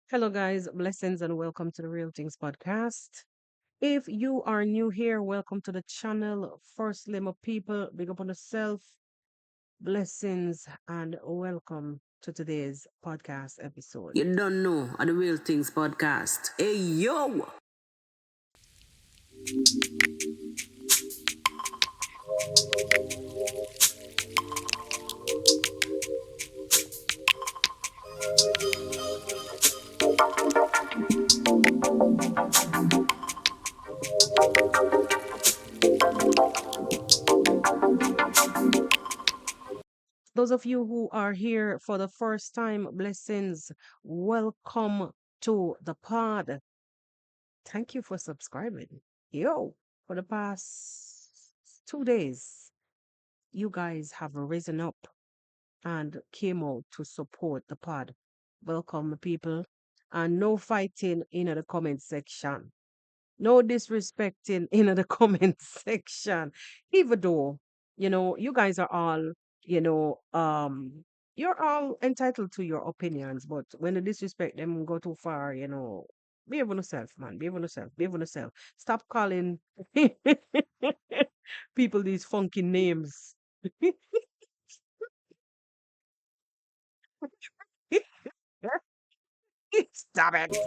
Hello, guys. Blessings and welcome to the Real Things podcast. If you are new here, welcome to the channel. Firstly, my people, big up on yourself. Blessings and welcome to today's podcast episode. You don't know on the Real Things podcast. Hey, yo! Those of you who are here for the first time, blessings, welcome to the pod. Thank you for subscribing. Yo, for the past 2 days, you guys have risen up and came out to support the pod. Welcome, people. And no fighting in the comment section. No disrespecting in the comment section. Even though, you guys are all, you know, um, you're all entitled to your opinions, but when the disrespect them go too far, behave on yourself, man. Behave on yourself. Behave on yourself. Stop calling people these funky names. Stop it.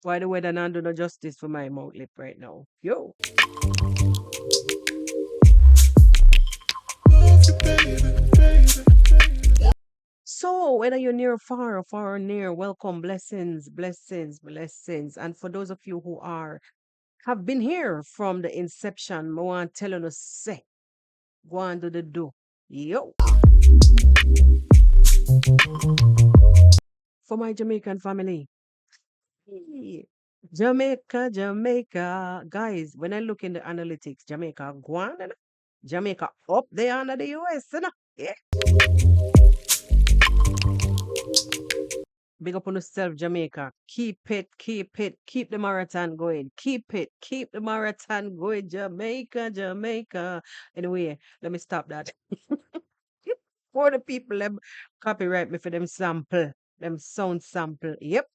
By the way, then I do no justice for my mouth lip right now. Yo. So, whether you're near or far, or near, welcome, blessings, blessings, blessings. And for those of you who have been here from the inception, I want to tell you, say, go and do the do. Yo. For my Jamaican family. Hey. Jamaica, Jamaica. Guys, when I look in the analytics, Jamaica, go on, Jamaica up there under the US, Yeah. Big up on yourself, Jamaica. Keep it, keep it, keep the marathon going. Keep it, keep the marathon going, Jamaica, Jamaica. Anyway, let me stop that. For the people, them copyright me for them sample, them sound sample. Yep.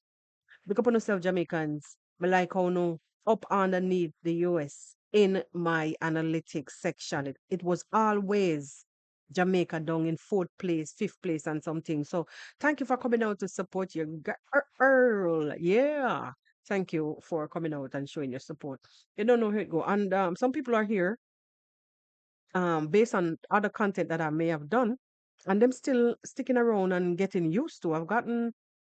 Big up on yourself, Jamaicans. Me like how no up underneath the US in my analytics section. It was always Jamaica down in fourth place, fifth place, and something. So thank you for coming out to support your Earl. Yeah. Thank you for coming out and showing your support. You don't know how it go. And some people are here based on other content that I may have done, and them still sticking around and getting used to. I've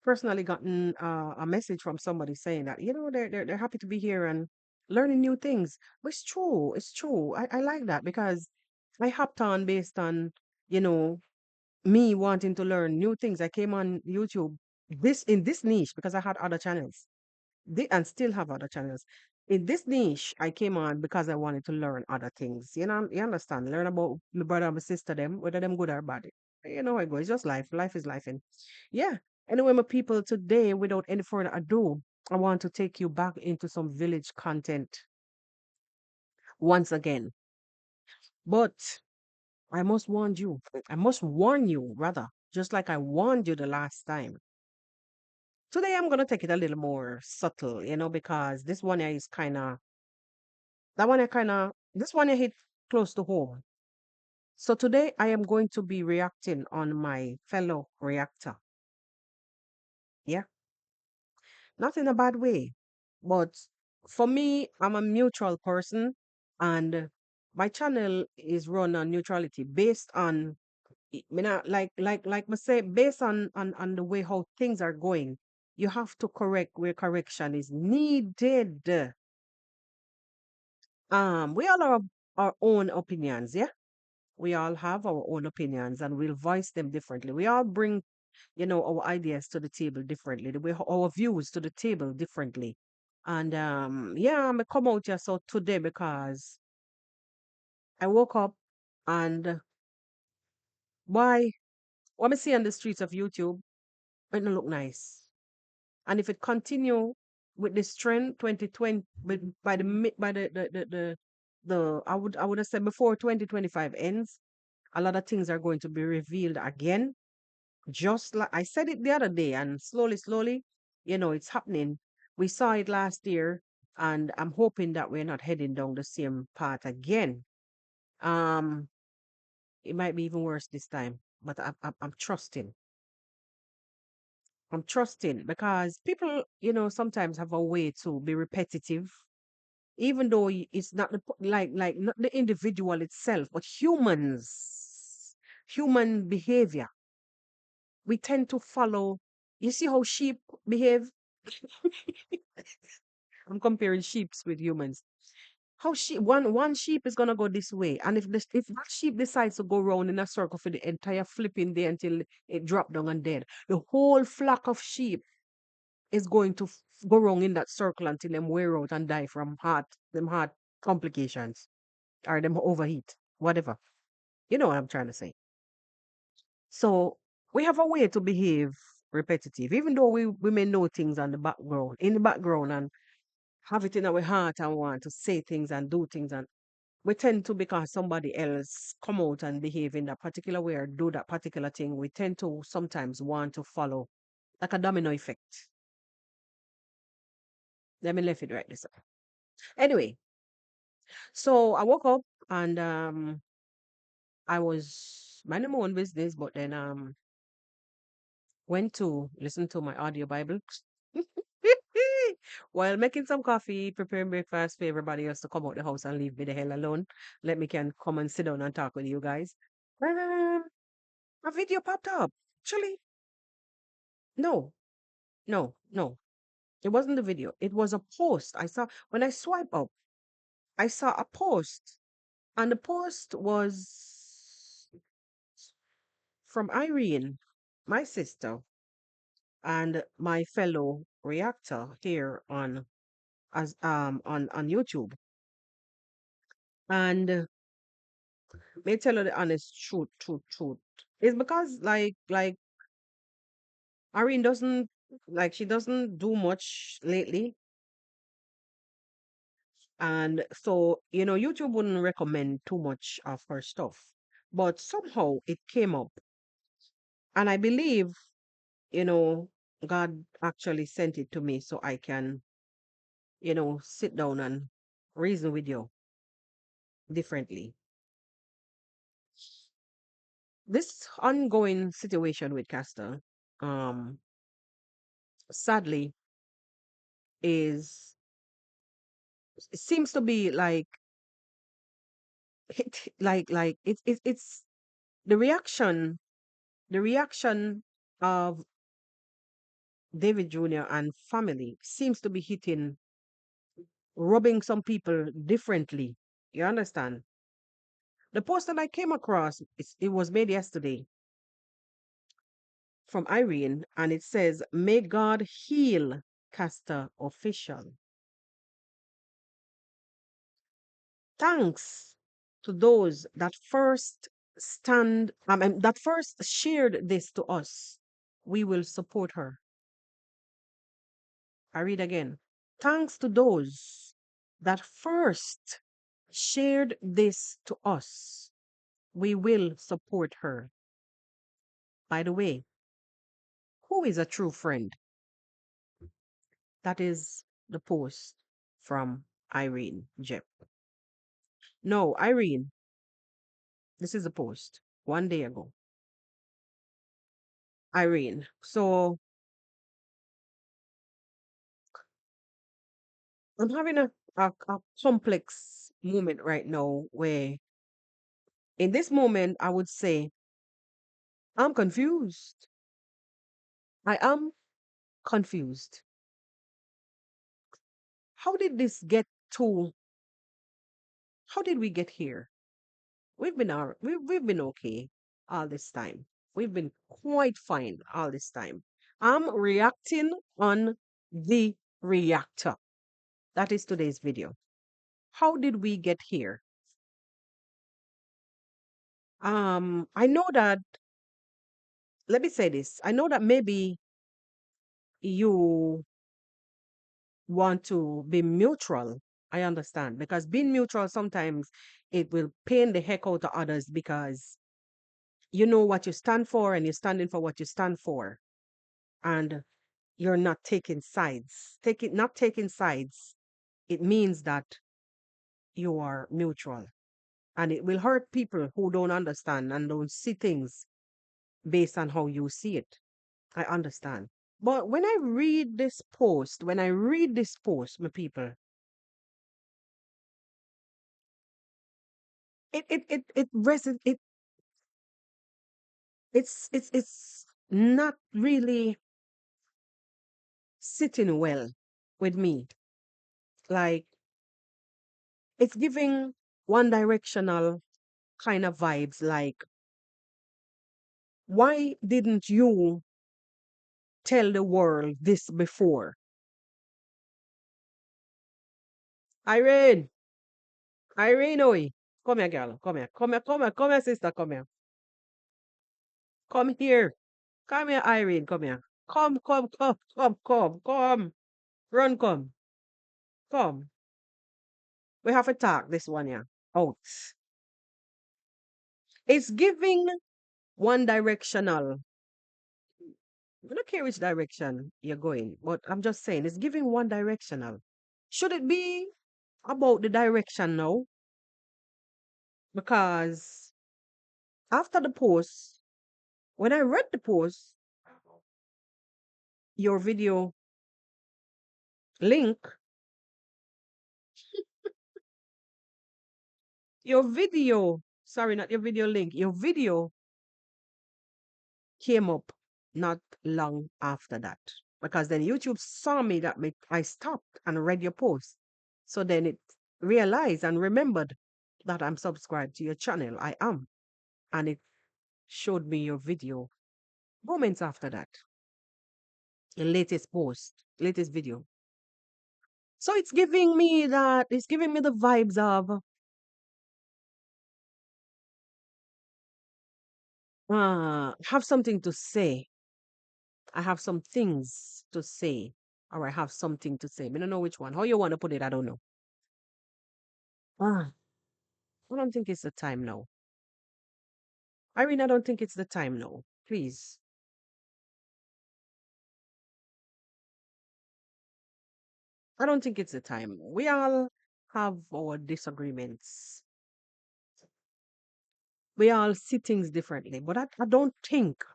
personally gotten a message from somebody saying that they're happy to be here and learning new things. But it's true, it's true. I like that because I hopped on based on you know me wanting to learn new things. I came on YouTube this in this niche because I had other channels and still have other channels. In this niche, I came on because I wanted to learn other things. You understand? Learn about my brother and my sister, them, whether them good or bad. You know how it goes. It's just life. Life is life. And yeah. Anyway, my people, today, without any further ado, I want to take you back into some village content once again. But I must warn you. I must warn you, rather, just like I warned you the last time. Today, I'm going to take it a little more subtle, because this one here is kind of this one I hit close to home. So today I am going to be reacting on my fellow reactor. Yeah, not in a bad way, but for me, I'm a neutral person, and my channel is run on neutrality based on, me not like me say, based on the way how things are going. You have to correct where correction is needed. We all have our own opinions, yeah. We all have our own opinions and we'll voice them differently. We all bring, our ideas to the table differently, our views to the table differently. And yeah, I'm come out here so today because I woke up and why what I see on the streets of YouTube, it don't look nice. And if it continue with this trend 2020 by the I would have said before 2025 ends, A lot of things are going to be revealed again. Just like I said it the other day, and slowly, slowly, it's happening. We saw it last year, and I'm hoping that we're not heading down the same path again. Um, it might be even worse this time, but I'm trusting. I'm trusting because people, sometimes have a way to be repetitive, even though it's not like not the individual itself, but human behavior. We tend to follow. You see how sheep behave? I'm comparing sheeps with humans. How sheep one sheep is gonna go this way, and if that sheep decides to go round in a circle for the entire flipping day until it drop down and dead, the whole flock of sheep is going to go wrong in that circle until them wear out and die from heart complications or them overheat, whatever. You know what I'm trying to say. So we have a way to behave repetitive, even though we may know things on the background, in the background, and have it in our heart and want to say things and do things, and we tend to, because somebody else come out and behave in that particular way or do that particular thing, we tend to sometimes want to follow, like a domino effect. Let me left it right this way. Anyway, so I woke up and I was minding my own business, but then went to listen to my audio Bible while making some coffee, preparing breakfast for everybody else to come out the house and leave me the hell alone. Let me can come and sit down and talk with you guys. Um, a video popped up. Actually, no, no. It wasn't the video. It was a post. I saw when I swipe up, I saw a post, and the post was from Irene, my sister, and my fellow reactor here on YouTube. And may tell you the honest truth. It's because like Irene doesn't she doesn't do much lately. And so, YouTube wouldn't recommend too much of her stuff. But somehow it came up. And I believe, you know, God actually sent it to me so I can, sit down and reason with you differently. This ongoing situation with Castor, um, sadly, is it seems to be like it's the reaction of David Jr. and family seems to be rubbing some people differently. You understand? The post that I came across, it was made yesterday from Irene, and it says, "May God heal Castor official. Thanks to those that that first shared this to us. We will support her." I read again. Thanks to those that first shared this to us. We will support her. By the way, who is a true friend? That is the post from Irene Jep. No, Irene, this is a post 1 day ago. Irene. So I'm having a complex moment right now where, in this moment, I would say, I'm confused. I am confused. How did this get to, how did we get here? We've been okay all this time. We've been quite fine all this time. I'm reacting on the reactor. That is today's video. How did we get here? I know that, let me say this. I know that maybe you want to be neutral. I understand because being neutral sometimes it will pain the heck out of others because you know what you stand for and you're standing for what you stand for. And you're not taking sides. Not taking sides, it means that you are neutral. And it will hurt people who don't understand and don't see things based on how you see it. I understand. But when I read this post, my people, it's not really sitting well with me. Like it's giving one directional kind of vibes. Like, why didn't you tell the world this before? Irene, Irene, oi. Come here, girl. Come here. Come here. Come here. Come here, sister. Come here. Come here. Come here, Irene. Come here. Come, come, come, come, come, come. Run, come. Come. We have to talk this one, yeah. Out. It's giving one directional. I don't care which direction you're going, but I'm just saying it's giving one directional. Should it be about the direction now? Because after the post, when I read the post, your video link, sorry, not your video link, your video came up not long after that. Because then YouTube saw me that I stopped and read your post. So then it realized and remembered that I'm subscribed to your channel. I am. And it showed me your video moments after that, your latest post, latest video. So it's giving me the vibes of have something to say. I have some things to say, or I have something to say. I don't know which one. How you want to put it, I don't know. Ah, I don't think it's the time now. Irene, I don't think it's the time now. Please. I don't think it's the time. We all have our disagreements. We all see things differently, but I don't think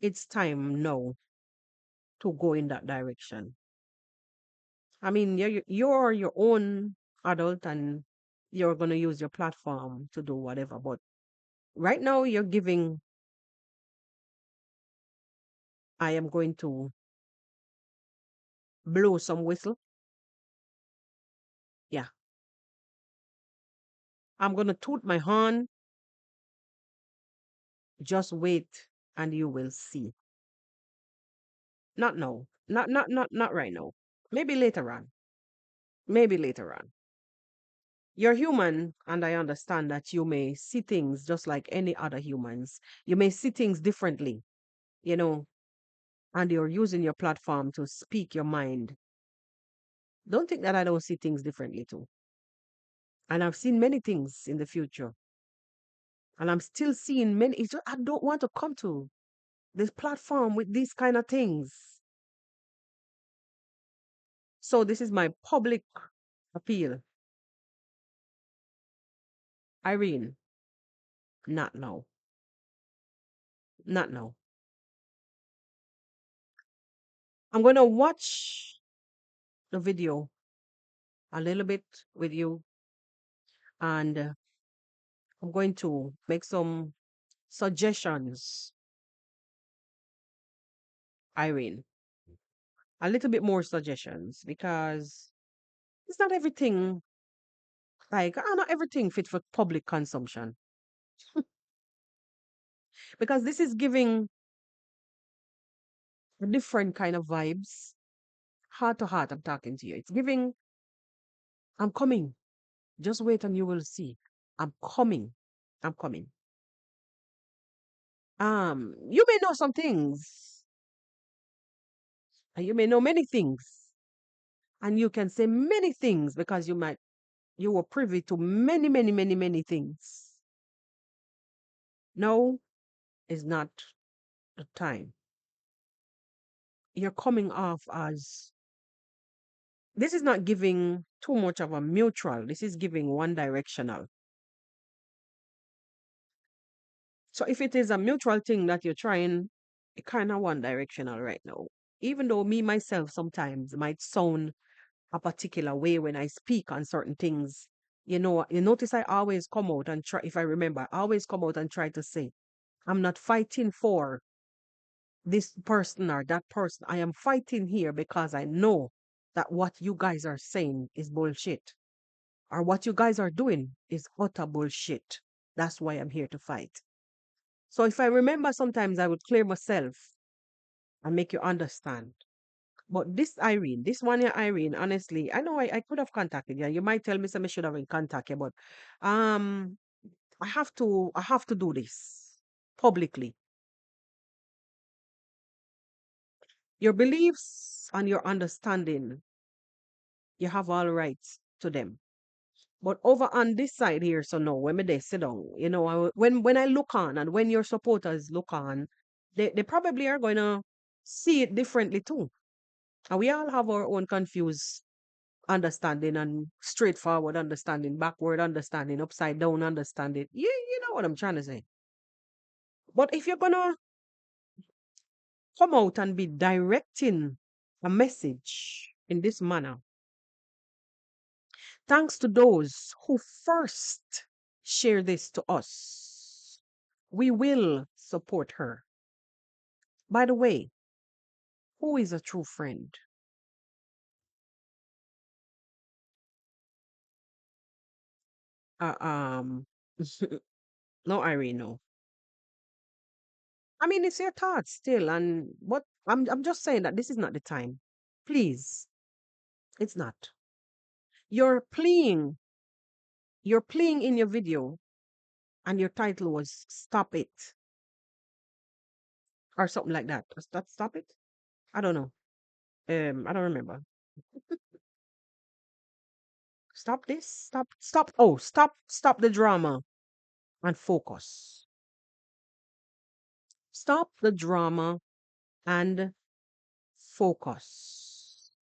it's time now to go in that direction. I mean, you're your own adult and you're going to use your platform to do whatever. But right now, you're giving, I am going to blow some whistle. Yeah. I'm going to toot my horn. Just wait and you will see. Not now. Not right now. Maybe later on. Maybe later on. You're human, and I understand that you may see things just like any other humans. You may see things differently, you know, and you're using your platform to speak your mind. Don't think that I don't see things differently too. And I've seen many things in the future. And I'm still seeing many. It's just, I don't want to come to this platform with these kind of things. So this is my public appeal. Irene, not now. Not now. I'm going to watch the video a little bit with you, and I'm going to make some suggestions, Irene. A little bit more suggestions because it's not everything, like, not everything fit for public consumption. Because this is giving a different kind of vibes. Heart to heart, I'm talking to you. It's giving, I'm coming. Just wait and you will see. I'm coming. I'm coming. You may know some things, and you may know many things, and you can say many things because you were privy to many, many, many, many things. No is not the time. You're coming off as this is not giving too much of a mutual. This is giving one directional. So if it is a mutual thing that you're trying, it kind of one directional right now. Even though me myself sometimes might sound a particular way when I speak on certain things, you notice I always come out and try, if I remember, I always come out and try to say, I'm not fighting for this person or that person. I am fighting here because I know that what you guys are saying is bullshit. Or what you guys are doing is utter bullshit. That's why I'm here to fight. So if I remember, sometimes I would clear myself and make you understand. But this Irene, this one here, Irene, honestly, I know I could have contacted you. You might tell me some should have been contacted, but um I have to do this publicly. Your beliefs and your understanding, you have all rights to them. But over on this side here, so no, when me they sit down, when I look on and when your supporters look on, they probably are going to see it differently too. And we all have our own confused understanding and straightforward understanding, backward understanding, upside down understanding. You know what I'm trying to say. But if you're gonna come out and be directing a message in this manner, thanks to those who first share this to us, we will support her. By the way, who is a true friend? Uh, um, no, Irene, no. I mean, it's your thoughts still, and what I'm just saying that this is not the time. Please, it's not. You're playing, you're playing in your video, and your title was "Stop It" or something like that. Was that "Stop It"? I don't know. I don't remember. Stop this. Stop. Oh, stop the drama and focus. Stop the drama and focus.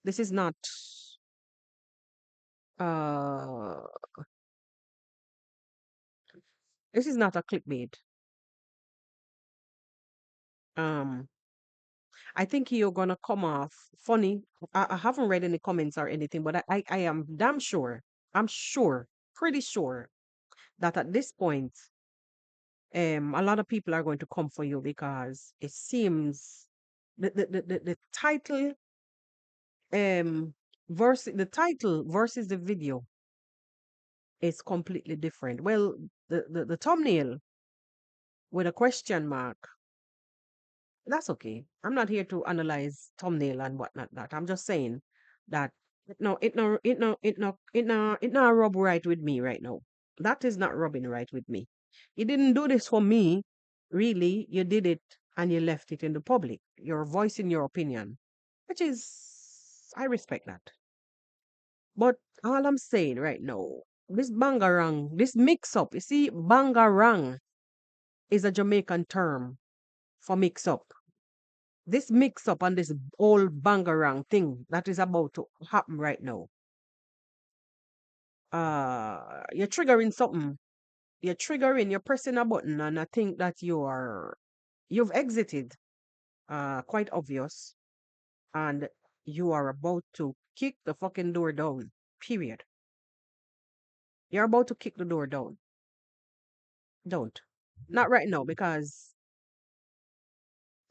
This is not. Uh, this is not a clickbait. Um, I think you're gonna come off funny. I haven't read any comments or anything, but I am damn sure. I'm sure, pretty sure that at this point, a lot of people are going to come for you because it seems the title the title versus the video is completely different. Well, the thumbnail with a question mark, that's okay. I'm not here to analyze thumbnail and whatnot. That I'm just saying that it no rub right with me right now. That is not rubbing right with me. You didn't do this for me, really. You did it and you left it in the public. You're voicing your opinion, which is I respect that. But all I'm saying right now, this bangarang, this mix up, you see, bangarang is a Jamaican term for mix up. This mix up and this old bangarang thing that is about to happen right now. You're triggering something. You're pressing a button, and I think that you've exited, quite obvious, and you are about to kick the fucking door down. Period. You're about to kick the door down. Don't. Not right now, because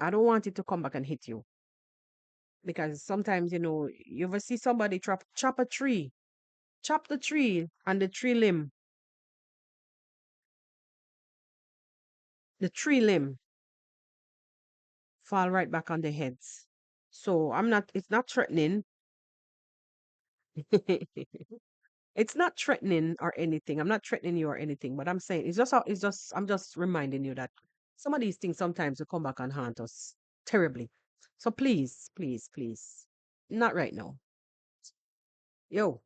I don't want it to come back and hit you. Because sometimes, you ever see somebody chop a tree, chop the tree, and the tree limb fall right back on their heads. So it's not threatening. It's not threatening or anything. I'm not threatening you or anything, but I'm saying I'm just reminding you that some of these things sometimes will come back and haunt us terribly. So please, please, please, not right now. Yo,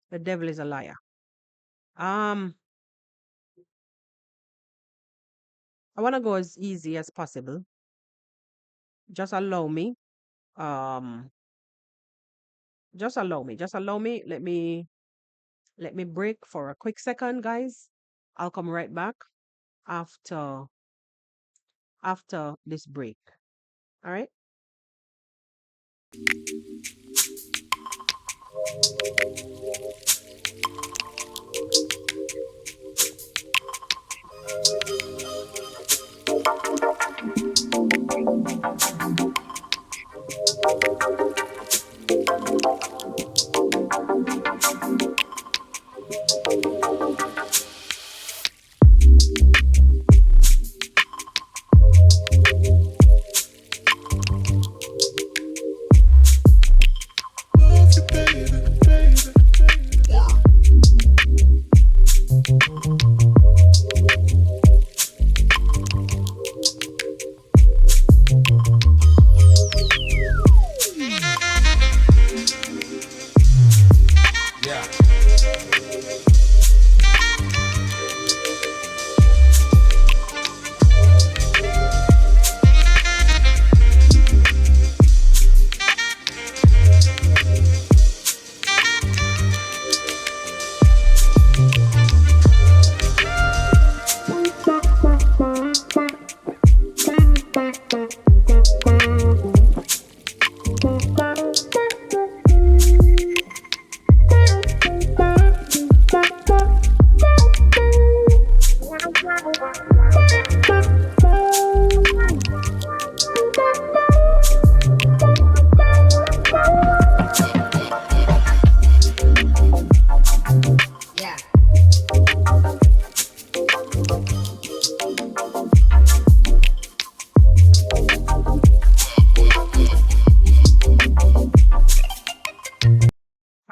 the devil is a liar. Um, I want to go as easy as possible. Just allow me. Um, just allow me. Let me break for a quick second, guys. I'll come right back after this break. All right.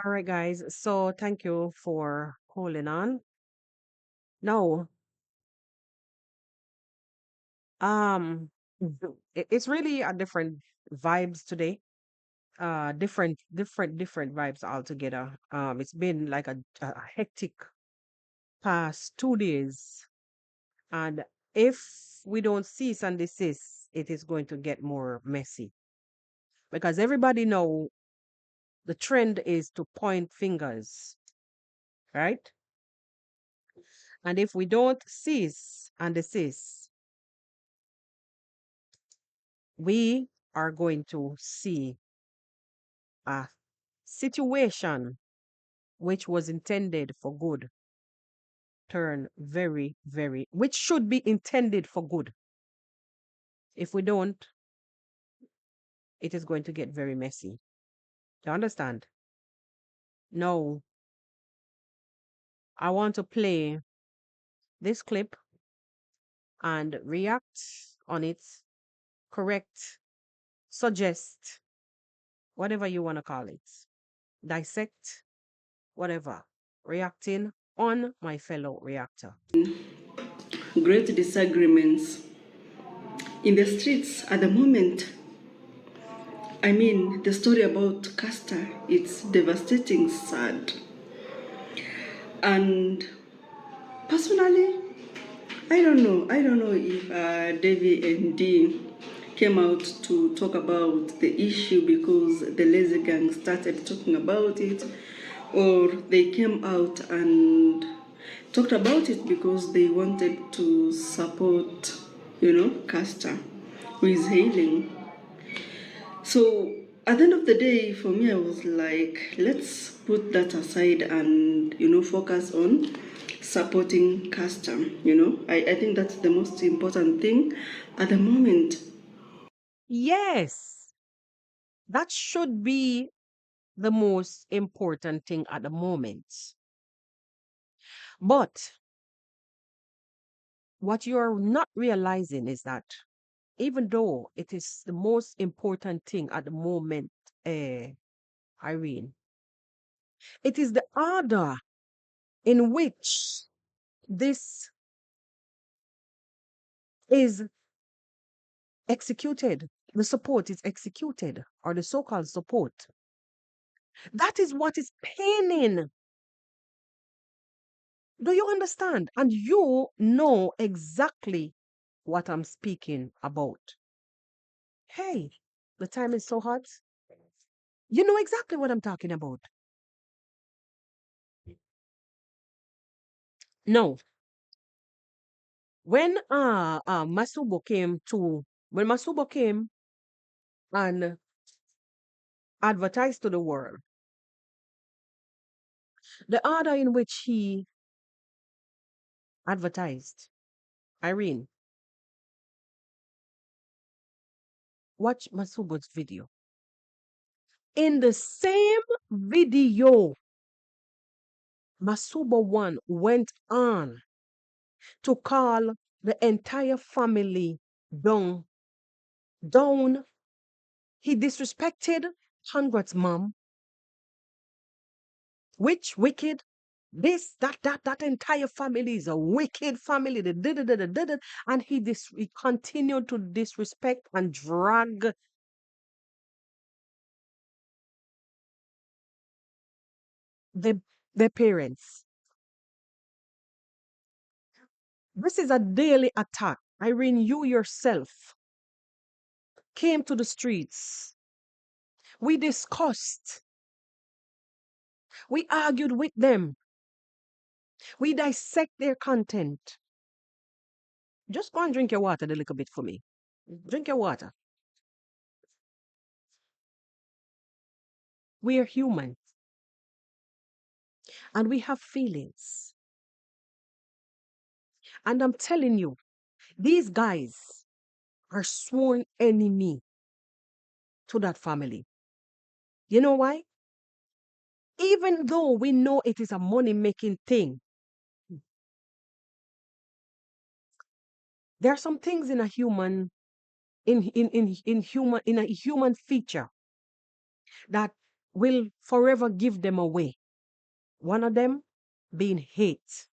All right, guys. So thank you for holding on. Now, um, it's really a different vibes today. Different vibes altogether. It's been like a hectic past 2 days, and if we don't cease and desist, it is going to get more messy because everybody know the trend is to point fingers, right? And if we don't cease and desist, we are going to see a situation which was intended for good turn very, very, which should be intended for good. If we don't, it is going to get very messy. You understand? No, I want to play this clip and react on it, correct, suggest, whatever you want to call it, dissect, whatever, reacting on my fellow reactor. Great disagreements in the streets at the moment. I mean, the story about Castor, it's devastating, sad. And personally, I don't know if Davy and Dee came out to talk about the issue because the lazy gang started talking about it, or they came out and talked about it because they wanted to support, Castor, who is hailing. So at the end of the day, for me, I was like, let's put that aside and, focus on supporting custom. I think that's the most important thing at the moment. Yes, that should be the most important thing at the moment. But what you're not realizing is that even though it is the most important thing at the moment, Irene, it is the order in which this is executed, the support is executed, or the so called support. That is what is paining. Do you understand? And you know exactly what I'm speaking about. Hey, the time is so hot. You know exactly what I'm talking about. No, when Masubo came and advertised to the world, the order in which he advertised, Irene, watch Masubo's video. In the same video, Masubo one went on to call the entire family down. Down. He disrespected Congrats' mom, which wicked. This, that entire family is a wicked family. They did it, and he continued to disrespect and drag the their parents. This is a daily attack. Irene, you yourself came to the streets. We discussed. We argued with them. We dissect their content. Just go and drink your water a little bit for me. Drink your water. We are human and we have feelings. And I'm telling you, these guys are sworn enemy to that family. You know why? Even though we know it is a money making thing, there are some things in a human in a human feature that will forever give them away. One of them being hate,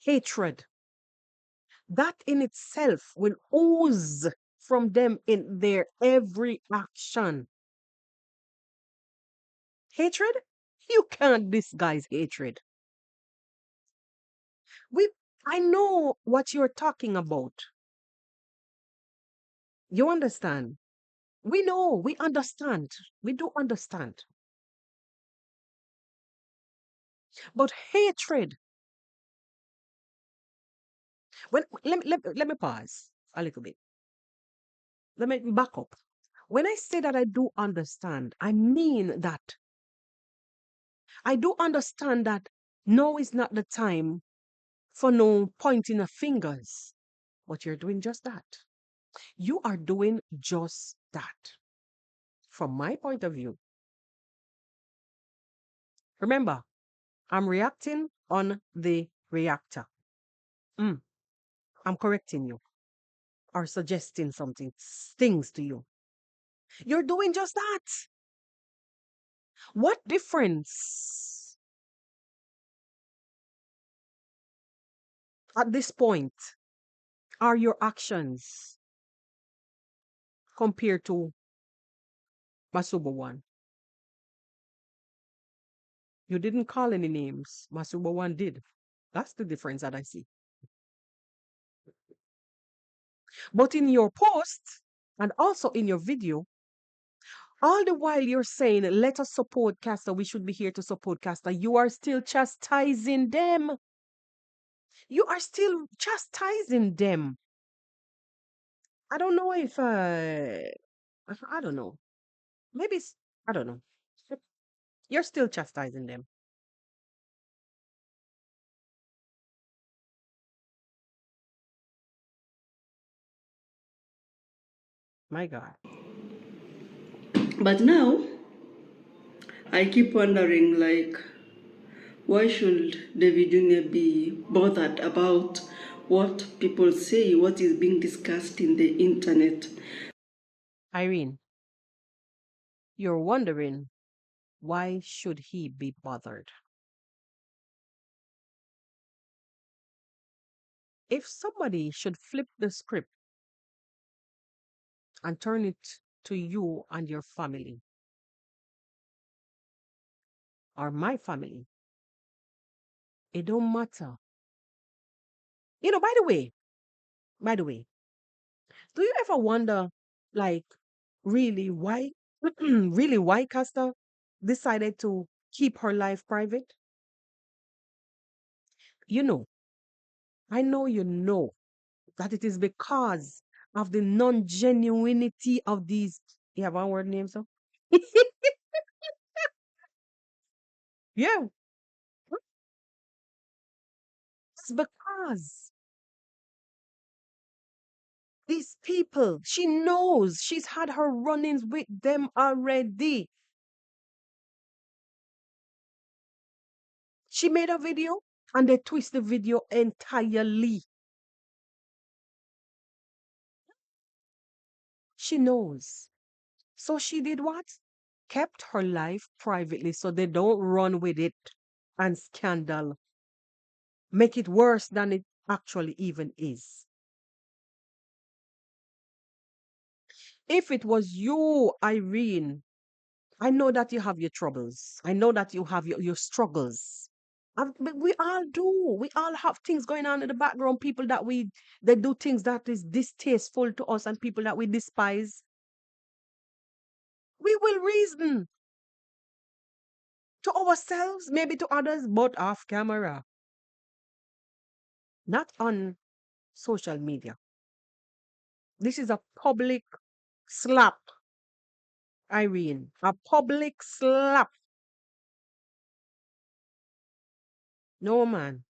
hatred. That in itself will ooze from them in their every action. Hatred? You can't disguise hatred. We I know what you're talking about. You understand? We know, we understand. We do understand. But hatred, let me pause a little bit. Let me back up. When I say that I do understand, I mean that I do understand that no is not the time for no pointing of fingers. But you're doing just that. You are doing just that. From my point of view. Remember, I'm reacting on the reactor. Mm, I'm correcting you or suggesting something, things to you. You're doing just that. What difference at this point are your actions compared to Masubo one? You didn't call any names. Masubo one did. That's the difference that I see. But in your post and also in your video, all the while you're saying, let us support Castor, we should be here to support Castor, you are still chastising them. You are still chastising them. I don't know if, I don't know. Maybe it's, I don't know. You're still chastising them. My God. But now, I keep wondering, like, why should David Jr. be bothered about what people say, what is being discussed in the internet? Irene, you're wondering why should he be bothered? If somebody should flip the script and turn it to you and your family, or my family, it don't matter. You know, by the way, Do you ever wonder, like, really why, really why Casta decided to keep her life private? You know, I know you know that it is because of the non-genuinity of these. You have one word name, so? Yeah, it's because these people, she knows she's had her run-ins with them already. She made a video and they twist the video entirely. She knows. So she did what? Kept her life privately so they don't run with it and scandal. Make it worse than it actually even is. If it was you, Irene, I know that you have your troubles. I know that you have your struggles. But we all do. We all have things going on in the background. People that they do things that is distasteful to us and people that we despise. We will reason to ourselves, maybe to others, but off camera, not on social media. This is a public slap, Irene. A public slap. No, man.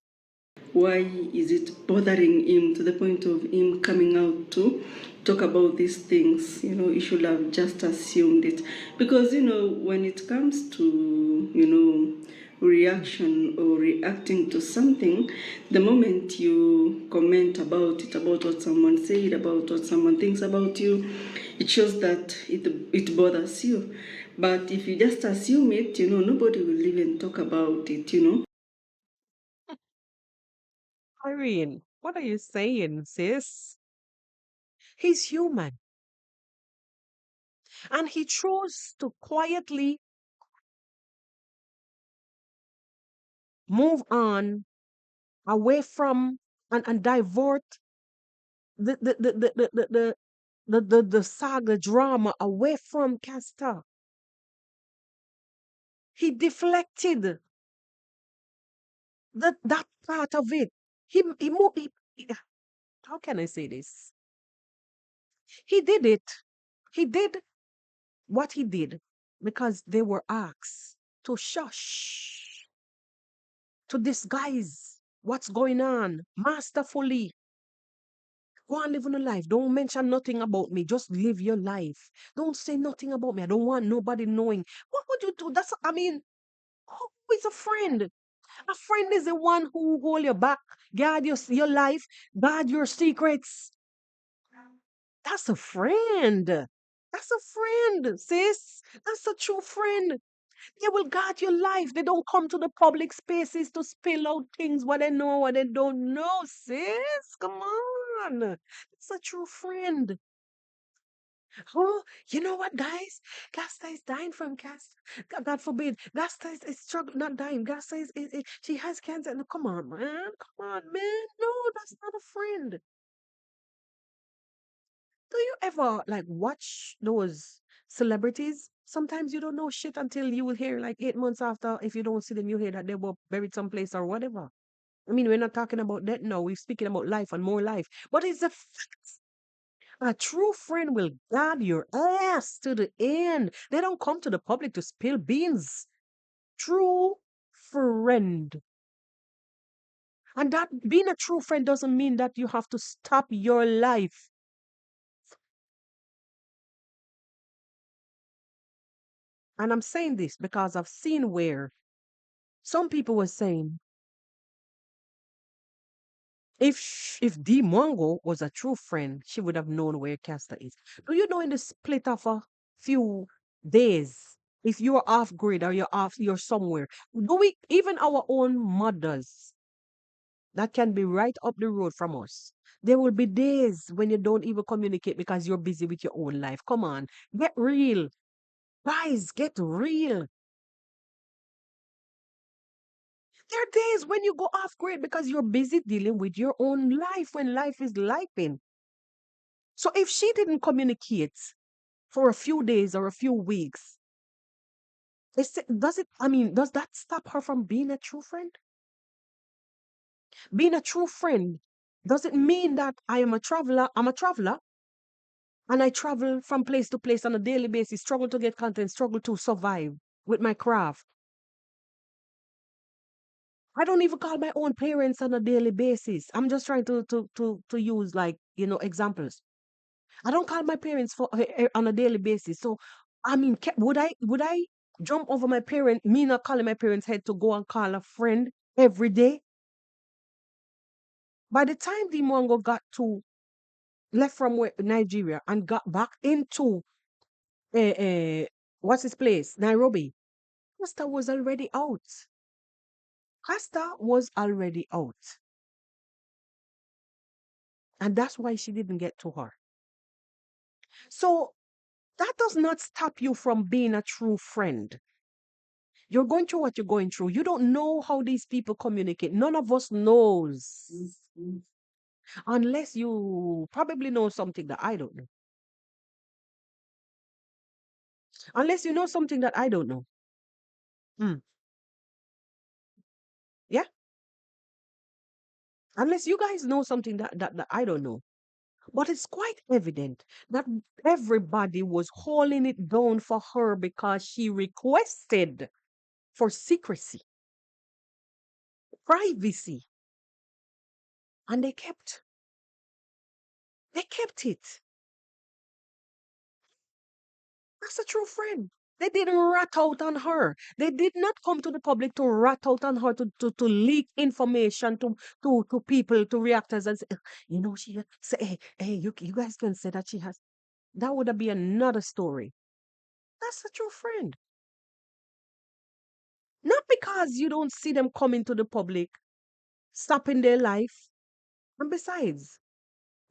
Why is it bothering him to the point of him coming out to talk about these things? He should have just assumed it. Because, when it comes to, reaction or reacting to something, the moment you comment about it, about what someone said, about what someone thinks about you, it shows that it bothers you. But if you just assume it, nobody will even talk about it. Irene, what are you saying, sis? He's human. And he chose to quietly move on away from and divert the saga drama away from Castor. He deflected that part of it. He moved. How can I say this? He did it. He did what he did because they were asked to shush, to disguise what's going on masterfully. Go and live on a life. Don't mention nothing about me. Just live your life. Don't say nothing about me. I don't want nobody knowing. What would you do? I mean, who is a friend? A friend is the one who hold your back, guard your life, guard your secrets. That's a friend. That's a friend, sis. That's a true friend. They will guard your life. They don't come to the public spaces to spill out things what they know, what they don't know, sis. Come on. It's a true friend. Oh, you know what, guys? Gasta is dying from cancer. God forbid. Gasta is struggling, not dying. Gasta she has cancer. No, come on, man. Come on, man. No, that's not a friend. Do you ever like watch those celebrities? Sometimes you don't know shit until you will hear like 8 months after. If you don't see them, you hear that they were buried someplace or whatever. I mean, we're not talking about that now. We're speaking about life and more life. But it's a fact. A true friend will guard your ass to the end. They don't come to the public to spill beans. True friend. And that being a true friend doesn't mean that you have to stop your life. And I'm saying this because I've seen where some people were saying if D Mongo was a true friend, she would have known where Castor is. Do you know in the split of a few days, if you're off grid or you're somewhere, do we even our own mothers that can be right up the road from us? There will be days when you don't even communicate because you're busy with your own life. Come on, get real. Guys, get real. There are days when you go off grid because you're busy dealing with your own life when life is lifing. So if she didn't communicate for a few days or a few weeks, does it, I mean, does that stop her from being a true friend? Being a true friend, does it mean that I am a traveler? I'm a traveler and I travel from place to place on a daily basis, struggle to get content, struggle to survive with my craft. I don't even call my own parents on a daily basis. I'm just trying to use, like, examples. I don't call my parents for on a daily basis. So, I mean, would I jump over my parent, me not calling my parents' head to go and call a friend every day? By the time the Mongo got to left from Nigeria and got back into what's his place, Nairobi, Costa was already out. Costa was already out, and that's why she didn't get to her. So that does not stop you from being a true friend. You're going through what you're going through. You don't know how these people communicate. None of us knows. Unless you probably know something that I don't know. Unless you know something that I don't know. Hmm. Yeah. Unless you guys know something that I don't know. But it's quite evident that everybody was holding it down for her because she requested for secrecy, privacy, and they kept it. That's a true friend. They didn't rat out on her. They did not come to the public to rat out on her, to leak information to people, to reactors, and say, she say, hey, you guys can say that she has. That would have been another story. That's a true friend. Not because you don't see them coming to the public, stopping their life. And besides,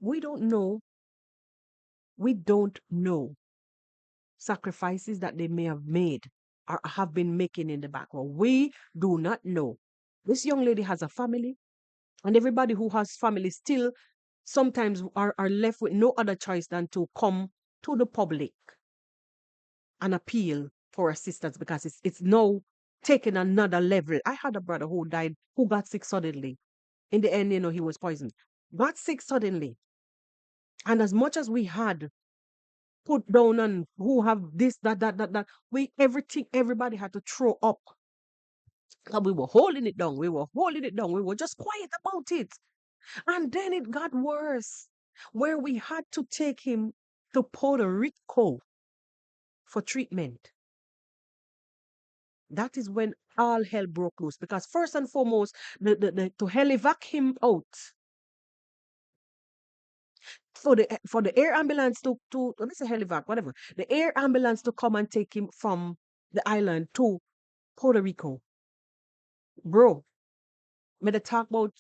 we don't know, we don't know sacrifices that they may have made or have been making in the background. We do not know. This young lady has a family, and everybody who has family still sometimes are left with no other choice than to come to the public and appeal for assistance because it's now taking another level. I had a brother who died, who got sick suddenly. In the end, he was poisoned. Got sick suddenly. And as much as we had put down and who have this, that, everybody had to throw up. And we were holding it down. We were holding it down. We were just quiet about it. And then it got worse, where we had to take him to Puerto Rico for treatment. That is when all hell broke loose. Because first and foremost, to helivac him out, for the air ambulance to let me say helivac, whatever. The air ambulance to come and take him from the island to Puerto Rico. Bro, may they talk about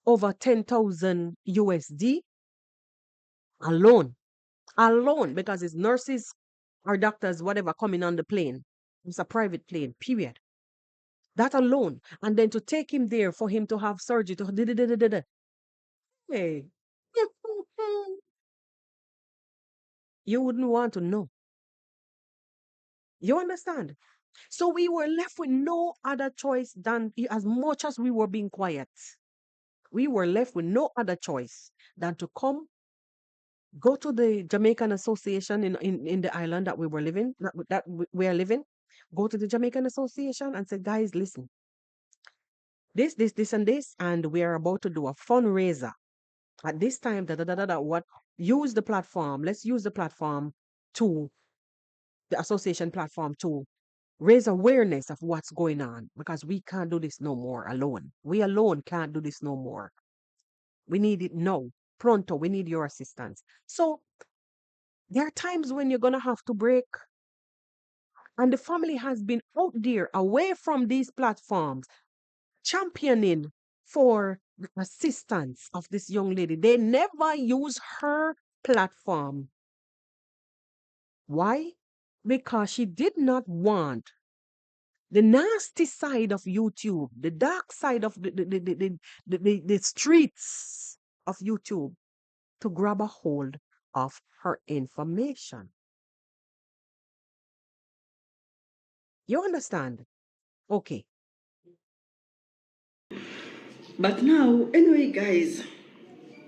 over 10,000 USD alone. Alone, because it's nurses or doctors, whatever, coming on the plane. It's a private plane, period. That alone. And then to take him there for him to have surgery to hey. You wouldn't want to know. You understand? So we were left with no other choice than, as much as we were being quiet, we were left with no other choice than to go to the Jamaican Association in the island that we were living, we are living, go to the Jamaican Association and say, guys, listen, this, and this, and we are about to do a fundraiser at this time, what, use the platform, let's use the platform to, the association platform to raise awareness of what's going on because we can't do this no more alone. We alone can't do this no more. We need it now. Pronto, we need your assistance. So there are times when you're going to have to break. And the family has been out there away from these platforms, championing for the assistance of this young lady. They never use her platform. Why? Because she did not want the nasty side of YouTube, the dark side of the streets of YouTube to grab a hold of her information. You understand? Okay. But now, anyway, guys,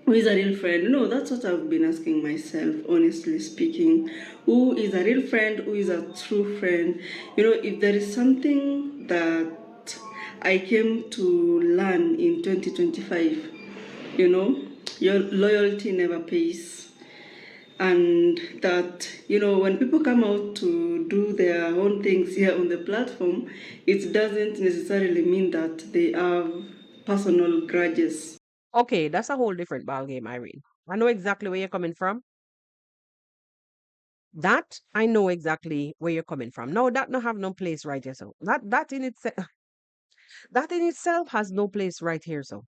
who is a real friend? No, that's what I've been asking myself, honestly speaking. Who is a real friend? Who is a true friend? If there is something that I came to learn in 2025, you know, your loyalty never pays. And that, when people come out to do their own things here on the platform, it doesn't necessarily mean that they have personal grudges. Okay, that's a whole different ballgame, Irene. I know exactly where you're coming from. That I know exactly where you're coming from. No, that no have no place right here. So that in itself that in itself has no place right here. So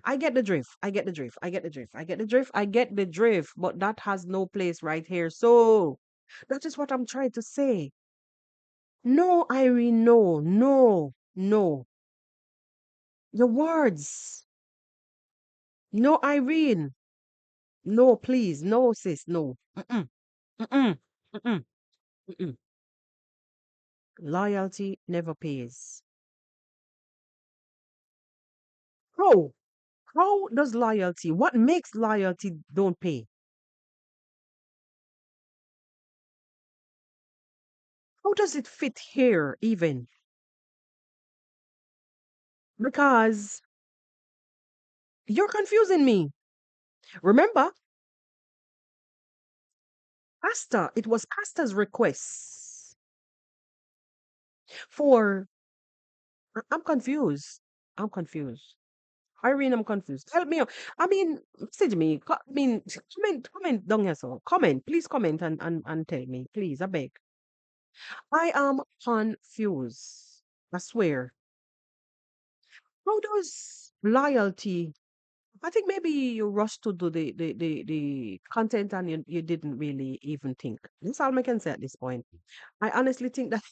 I get the drift. I get the drift. I get the drift. I get the drift. I get the drift. But that has no place right here. So that is what I'm trying to say. No, Irene, no, no, no. Your words. No, Irene. No, please. No, sis. No. Mm-mm. Mm-mm. Mm-mm. Mm-mm. Loyalty never pays. How? How does loyalty, what makes loyalty don't pay? How does it fit here even? Because you're confusing me. Remember, it was Pastor's request for, I'm confused. I'm confused. Irene, I'm confused. Help me out. I mean, message me. I mean, comment down here. So comment, please comment and tell me, please. I beg. I am confused. I swear. How does loyalty? I think maybe you rushed to do the content and you didn't really even think. That's all I can say at this point. I honestly think that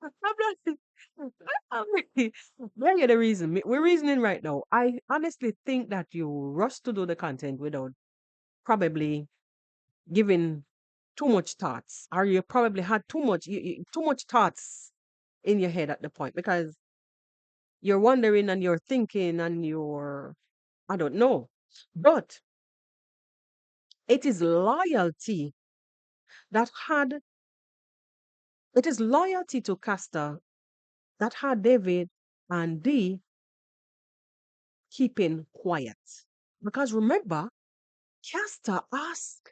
I'm not. I'm really, there you the reason. We're reasoning right now. I honestly think that you rushed to do the content without probably giving too much thoughts, or you probably had too much thoughts in your head at the point because you're wondering and you're thinking and you're, I don't know. But it is loyalty that had, it is loyalty to Castor that had David and Dee keeping quiet. Because remember, Castor asked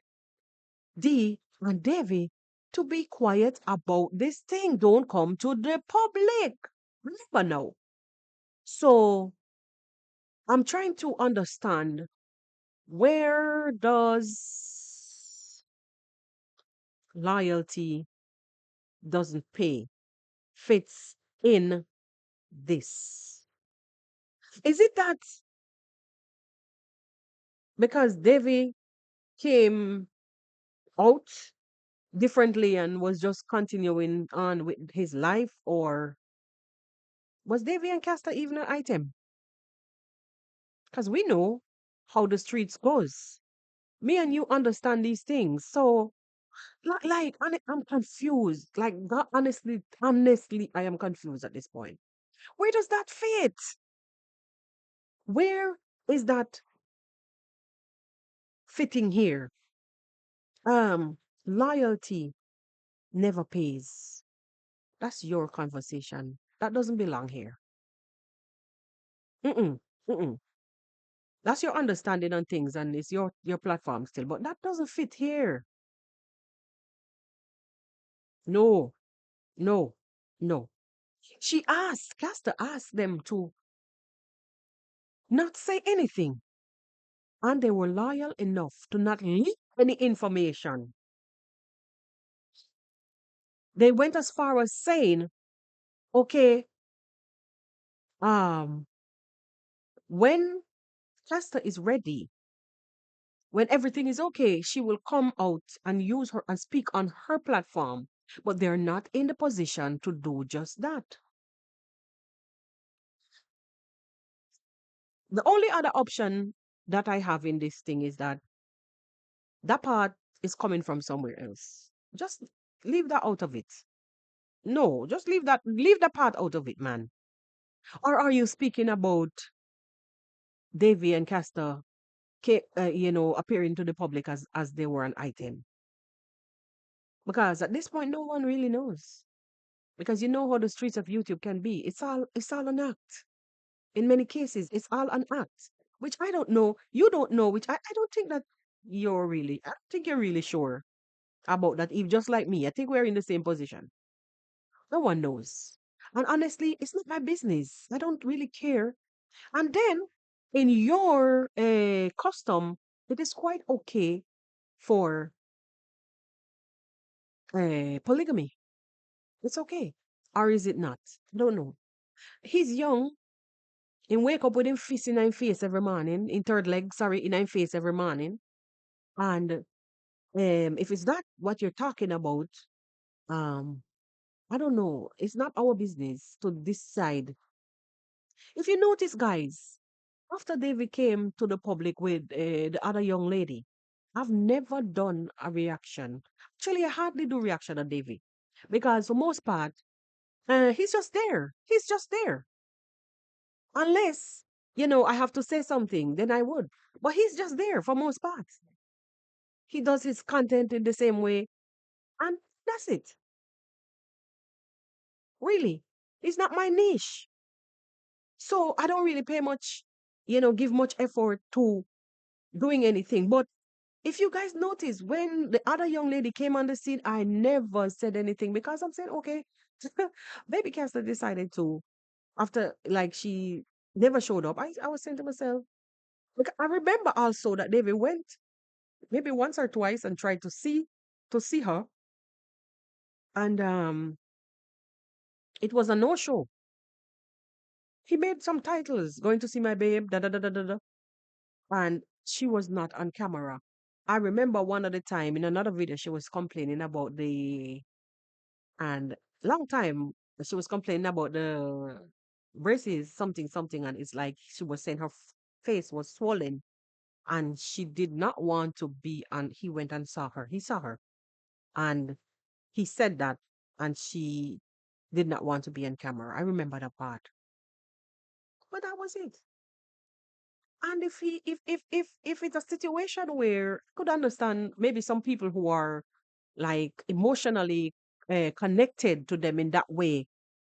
Dee and David to be quiet about this thing. Don't come to the public. Remember now. So I'm trying to understand, where does loyalty doesn't pay fits in this? Is it that because Davy came out differently and was just continuing on with his life, or was Davy and Castor even an item? Because we know how the streets goes. Me and you understand these things. So I'm confused. Like God, honestly, I am confused at this point. Where does that fit? Where is that fitting here? Um, Loyalty never pays. That's your conversation. That doesn't belong here. Mm-mm, mm-mm. That's your understanding on things and it's your platform still, but that doesn't fit here. No, no, no. Castor asked them to not say anything, and they were loyal enough to not leak any information. They went as far as saying, okay, um, when Castor is ready, when everything is okay, she will come out and use her and speak on her platform. But they're not in the position to do just that. The only other option that I have in this thing is that that part is coming from somewhere else. Just leave that out of it. No, just leave that part out of it, man. Or are you speaking about Davy and Castor, appearing to the public as they were an item? Because at this point, no one really knows. Because you know how the streets of YouTube can be. It's all an act. In many cases, it's all an act, which I don't know. You don't know, which I don't think that I don't think you're really sure about that. If just like me, I think we're in the same position. No one knows. And honestly, it's not my business. I don't really care. And then in your custom, it is quite okay for polygamy. It's okay. Or is it not? I don't know. He's young. He wake up with him fist in him face every morning, in third leg, sorry, in him face every morning. And if it's that what you're talking about, um, I don't know. It's not our business to decide. If you notice, guys, after David came to the public with the other young lady, I've never done a reaction. Actually, I hardly do reaction on David because for most part, he's just there. He's just there. Unless, I have to say something, then I would. But he's just there for most parts. He does his content in the same way, and that's it. Really. It's not my niche. So I don't really pay much, give much effort to doing anything. But if you guys notice, when the other young lady came on the scene, I never said anything because I'm saying, okay, Baby Castle decided to, after like she never showed up, I was saying to myself, look, I remember also that David went maybe once or twice and tried to see her. And it was a no-show. He made some titles, going to see my babe, da da da da da da. And she was not on camera. I remember one of the time in another video she was complaining about and long time she was complaining about the braces, something something, and it's like she was saying her face was swollen and she did not want to be, and he went and saw her. He saw her and he said that, and she did not want to be on camera. I remember that part. But that was it. And if he if it's a situation where I could understand maybe some people who are like emotionally connected to them in that way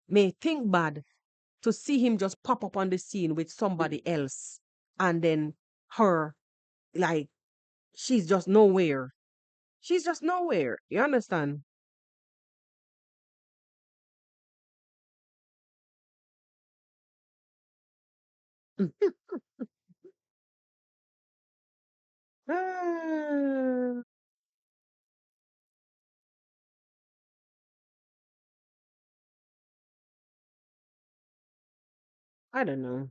may think bad to see him just pop up on the scene with somebody else, and then her, like, she's just nowhere. She's just nowhere. You understand? Ah, I don't know.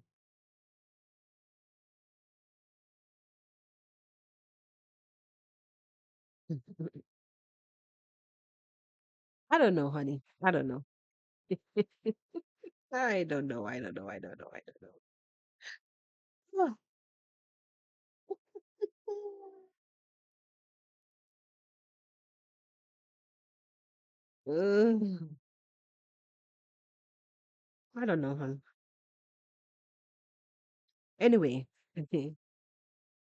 I don't know, honey. I don't know. I don't know. I don't know. I don't know. I don't know. Ugh, I don't know, honey. Anyway,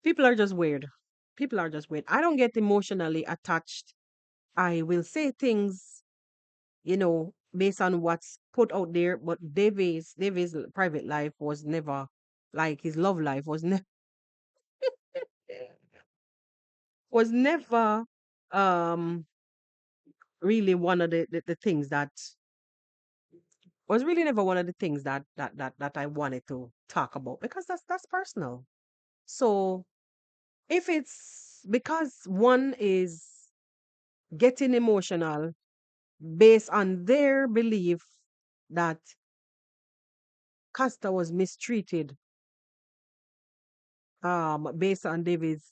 people are just weird. People are just weird. I don't get emotionally attached. I will say things, based on what's put out there. But Davies' private life was never like his love life was never um really one of the things that was really never one of the things that I wanted to talk about because that's personal. So if it's because one is getting emotional based on their belief that Costa was mistreated, based on David's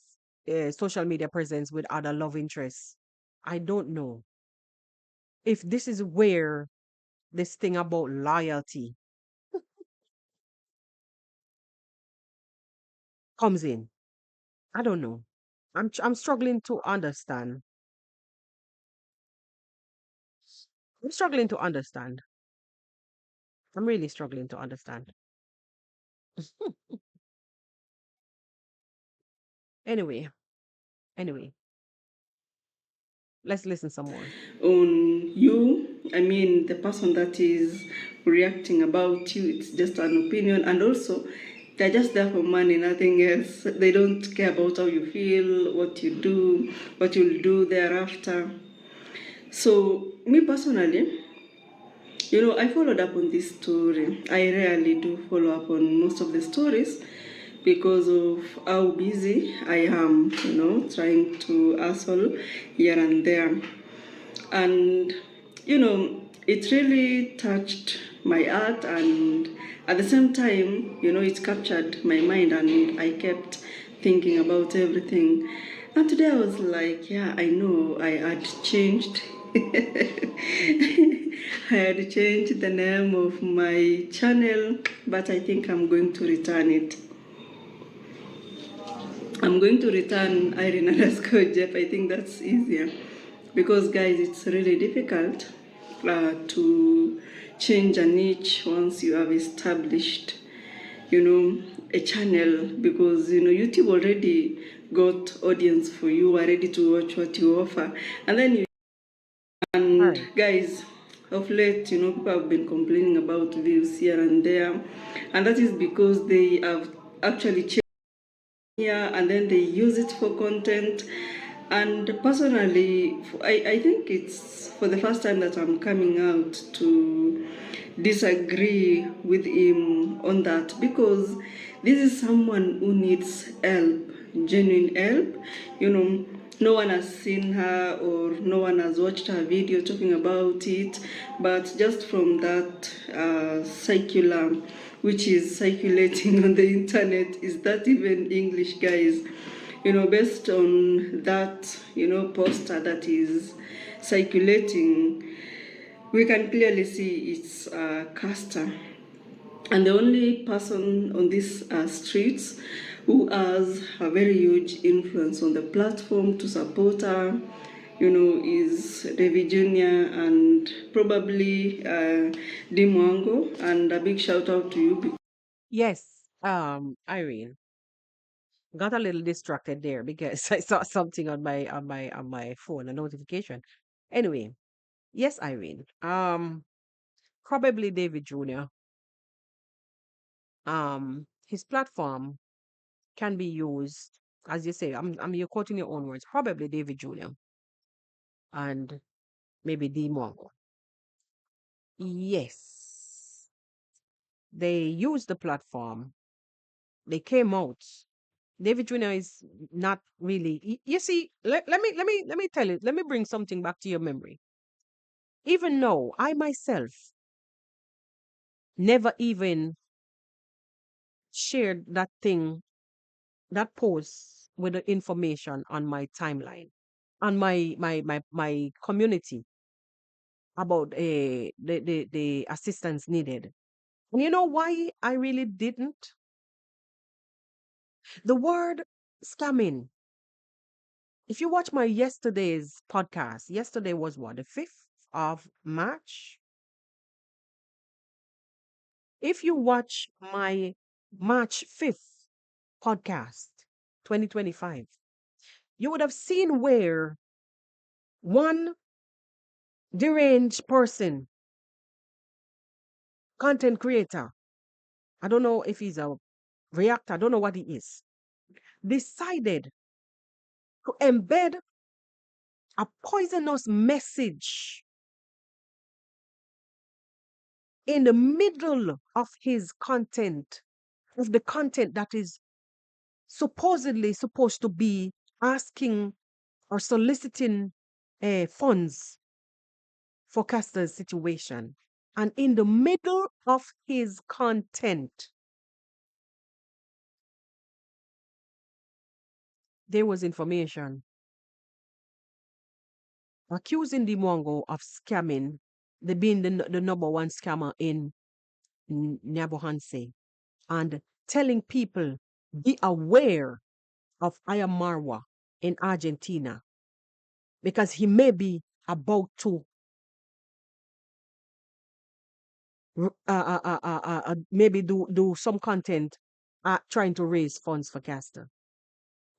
social media presence with other love interests, I don't know if this is where this thing about loyalty. comes in. I don't know. I'm struggling to understand. I'm struggling to understand. I'm really struggling to understand. Anyway, anyway, let's listen some more. On you, I mean, the person that is reacting about you, it's just an opinion. And also, they're just there for money, nothing else. They don't care about how you feel, what you do, what you'll do thereafter. So, me personally, I followed up on this story. I rarely do follow up on most of the stories because of how busy I am, trying to hustle here and there. And, it really touched my heart, and at the same time, it captured my mind, and I kept thinking about everything. And today I was like, yeah, I know I had changed. I had changed the name of my channel, but I think I'm going to return it. I'm going to return Irene underscore Jeff. I think that's easier because, guys, it's really difficult to change a niche once you have established, a channel, because YouTube already got audience for you, are ready to watch what you offer, and then All and right. guys, of late, people have been complaining about views here and there, and that is because they have actually changed here and then they use it for content. And personally, I think it's for the first time that I'm coming out to disagree with him on that, because this is someone who needs help, genuine help. No one has seen her or no one has watched her video talking about it, but just from that circular which is circulating on the internet, is that even English, guys? Based on that, poster that is circulating, we can clearly see it's Caster. And the only person on these streets who has a very huge influence on the platform to support her, is David Jr. and probably Dimwango. And a big shout out to you. Yes, Irene, got a little distracted there because I saw something on my phone, a notification. Anyway, yes, Irene. Probably David Jr. His platform can be used, as you say. You're quoting your own words. Probably David Jr. and maybe D Mongo. Yes, they used the platform. They came out. David Jr. is not really. You see, let me tell you. Let me bring something back to your memory. Even though I myself never even shared that thing, that post with the information on my timeline, on my community about the assistance needed. And you know why I really didn't? The word scamming. If you watch my yesterday's podcast, yesterday was what, the 5th of March? If you watch my March 5th podcast, 2025, you would have seen where one deranged person, content creator, I don't know if he's a reactor, I don't know what he is, decided to embed a poisonous message in the middle of his content, of the content that is supposedly supposed to be asking or soliciting funds for Castor's situation. And in the middle of his content, there was information accusing the Mongo of scamming, the being the number one scammer in Nyabohanse, and telling people Be aware of Ayamarwa in Argentina because he may be about to maybe do some content trying to raise funds for Castor.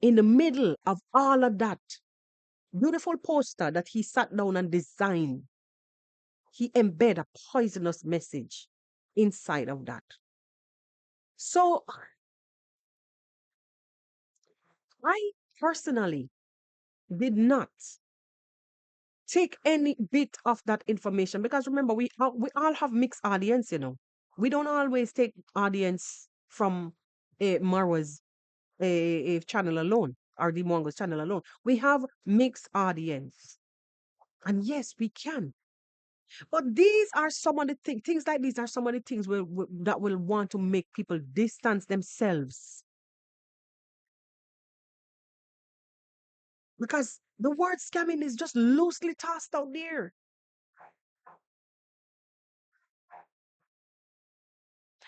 In the middle of all of that beautiful poster that he sat down and designed, he embed a poisonous message inside of that. So I personally did not take any bit of that information because remember we all have mixed audience, you know. We don't always take audience from Marwa's channel alone or the Mongo's channel alone. We have mixed audience. And yes, we can. But these are some of the things like these are some of the things that will want to make people distance themselves. Because the word scamming is just loosely tossed out there.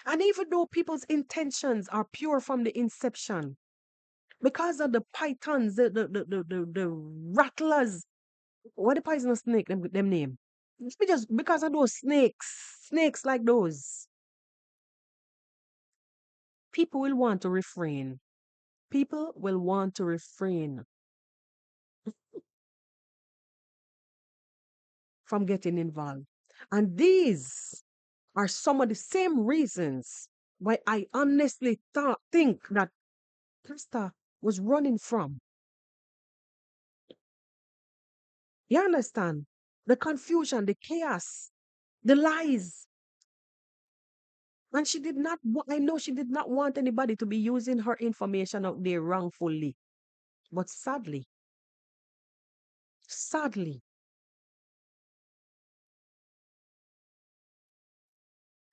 And even though people's intentions are pure from the inception, because of the pythons, the rattlers, what the poisonous snake, them name? It's just because of those snakes like those, people will want to refrain. People will want to refrain from getting involved. And these are some of the same reasons why I honestly think that Krista was running from. You understand? The confusion, the chaos, the lies. And she did not, I know she did not want anybody to be using her information out there wrongfully. But sadly,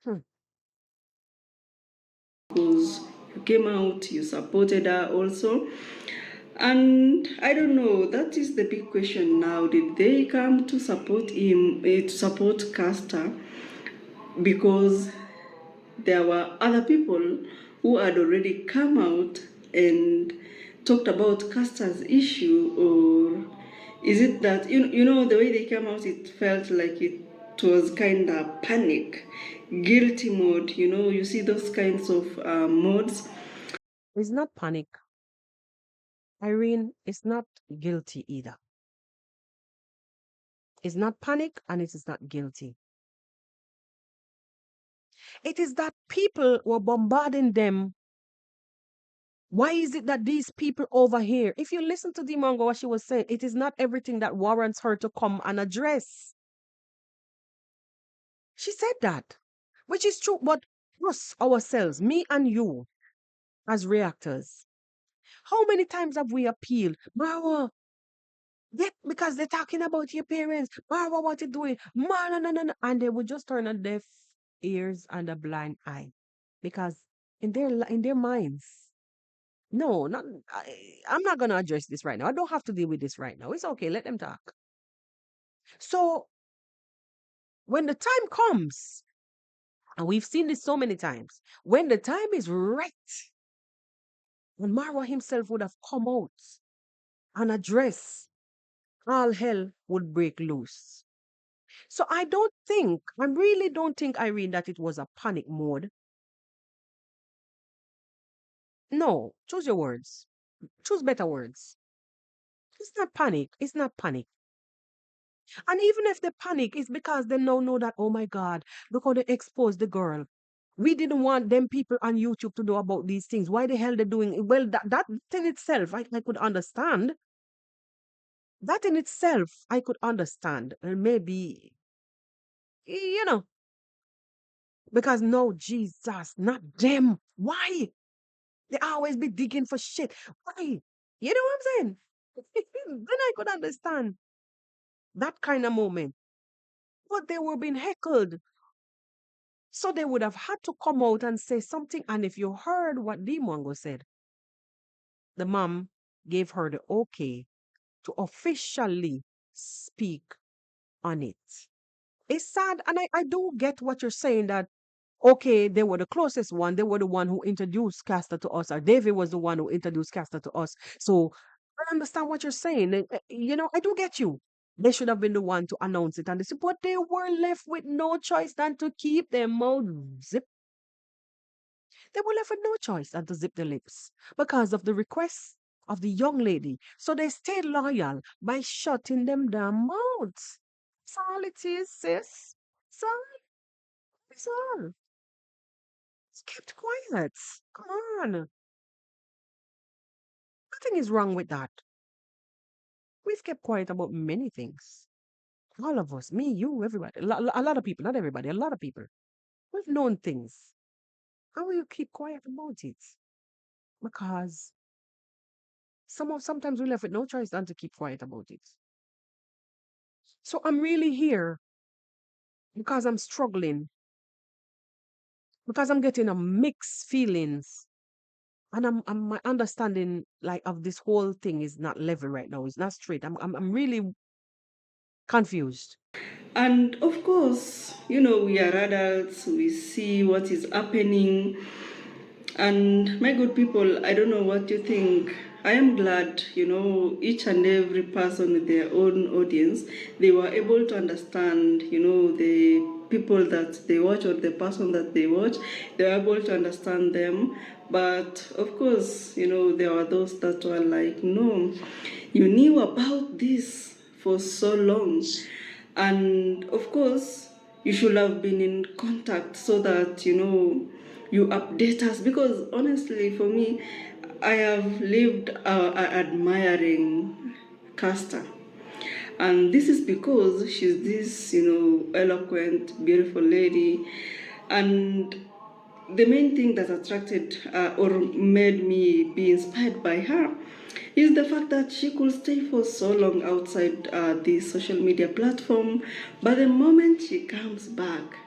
hmm, Because you came out, you supported her also. And I don't know, that is the big question now. Did they come to support him, to support Castor? Because there were other people who had already come out and talked about Castor's issue, or is it that you know the way they came out, it felt like it was kind of panic, guilty mode. You know, you see those kinds of modes. it's not panic. Irene is not guilty either. It's not panic and it is not guilty. It is that people were bombarding them. Why is it that these people over here, if you listen to Dimongo, what she was saying, it is not everything that warrants her to come and address. She said that, which is true, but us, ourselves, me and you, as reactors, how many times have we appealed? Marwa, get because they're talking about your parents. Marwa, what you doing? Man, no, no, no, no. And they would just turn a deaf ears and a blind eye. Because in their minds, no, not I'm not gonna address this right now. I don't have to deal with this right now. It's okay, let them talk. So when the time comes, and we've seen this so many times, when the time is right, when Marwa himself would have come out and address, all hell would break loose. So I really don't think, Irene, that it was a panic mode. No, choose your words. Choose better words. It's not panic. It's not panic. And even if they panic, it's because they now know that, oh my God, look how they exposed the girl. We didn't want them people on YouTube to know about these things. Why the hell they doing it? Well, that in itself, I could understand. That in itself, I could understand. And maybe, you know, because no, Jesus, not them. Why? They always be digging for shit. Why? You know what I'm saying? Then I could understand that kind of moment. But they were being heckled. So they would have had to come out and say something. And if you heard what Mongo said, the mom gave her the okay to officially speak on it. It's sad, and I do get what you're saying that Okay, they were the closest one. They were the one who introduced Castor to us, or David was the one who introduced Castor to us. So I understand what you're saying. I do get you. They should have been the one to announce it, and this, but they were left with no choice than to keep their mouth zip. They were left with no choice than to zip their lips because of the request of the young lady. So they stayed loyal by shutting them damn mouths. That's all it is, sis. That's all. That's all. Just kept quiet. Come on. Nothing is wrong with that. We've kept quiet about many things. All of us, me, you, everybody. A lot of people, not everybody, a lot of people. We've known things. How will you keep quiet about it? Because sometimes we're left with no choice than to keep quiet about it. So I'm really here because I'm struggling, because I'm getting a mixed feelings. And my understanding like of this whole thing is not level right now. It's not straight. I'm really confused. And of course, we are adults, we see what is happening. And my good people, I don't know what you think. I am glad, each and every person with their own audience, they were able to understand, the people that they watch or the person that they watch, they were able to understand them. But of course, there were those that were like, no, you knew about this for so long. And of course, you should have been in contact so that, you update us. Because honestly, for me, I have lived admiring Castor. And this is because she's this, eloquent, beautiful lady. And the main thing that attracted or made me be inspired by her is the fact that she could stay for so long outside the social media platform, but the moment she comes back,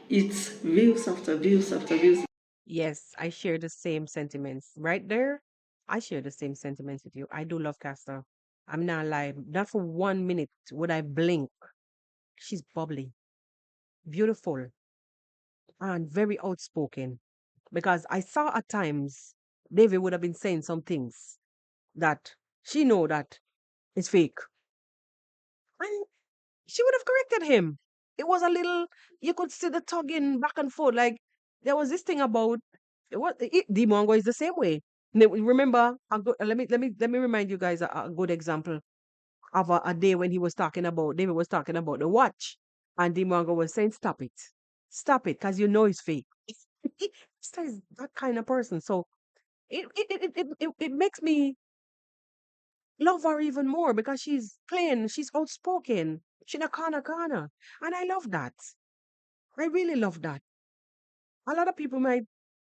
it's views after views after views. Yes, I share the same sentiments. Right there, I share the same sentiments with you. I do love Castor. I'm not lying. Not for 1 minute would I blink. She's bubbly, beautiful, and very outspoken. Because I saw at times David would have been saying some things that she know that is fake. And she would have corrected him. It was a little, you could see the tugging back and forth. Like there was this thing about Dimongo is the same way. Remember, let me remind you guys a good example of a day when he was talking about David was talking about the watch, and Dimongo was saying, stop it, because you know it's fake." Stella is that kind of person, so it makes me love her even more because she's plain, she's outspoken, she's a kana, and I love that. I really love that. A lot of people might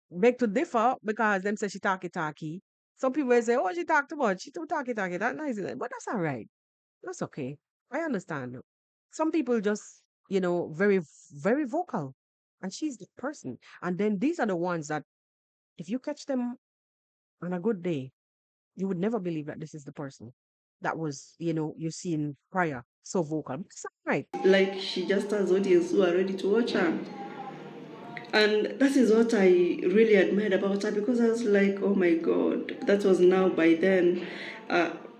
beg to differ because them say she talky. Some people will say, oh, she talk too much. She too talky. That nice. But that's all right. That's okay. I understand. Some people just, very vocal. And she's the person. And then these are the ones that if you catch them on a good day, you would never believe that this is the person that was, you seen prior so vocal. But it's all right. Like she just has audience who are ready to watch her. And that is what I really admired about her, because I was like, oh my god, that was now by then.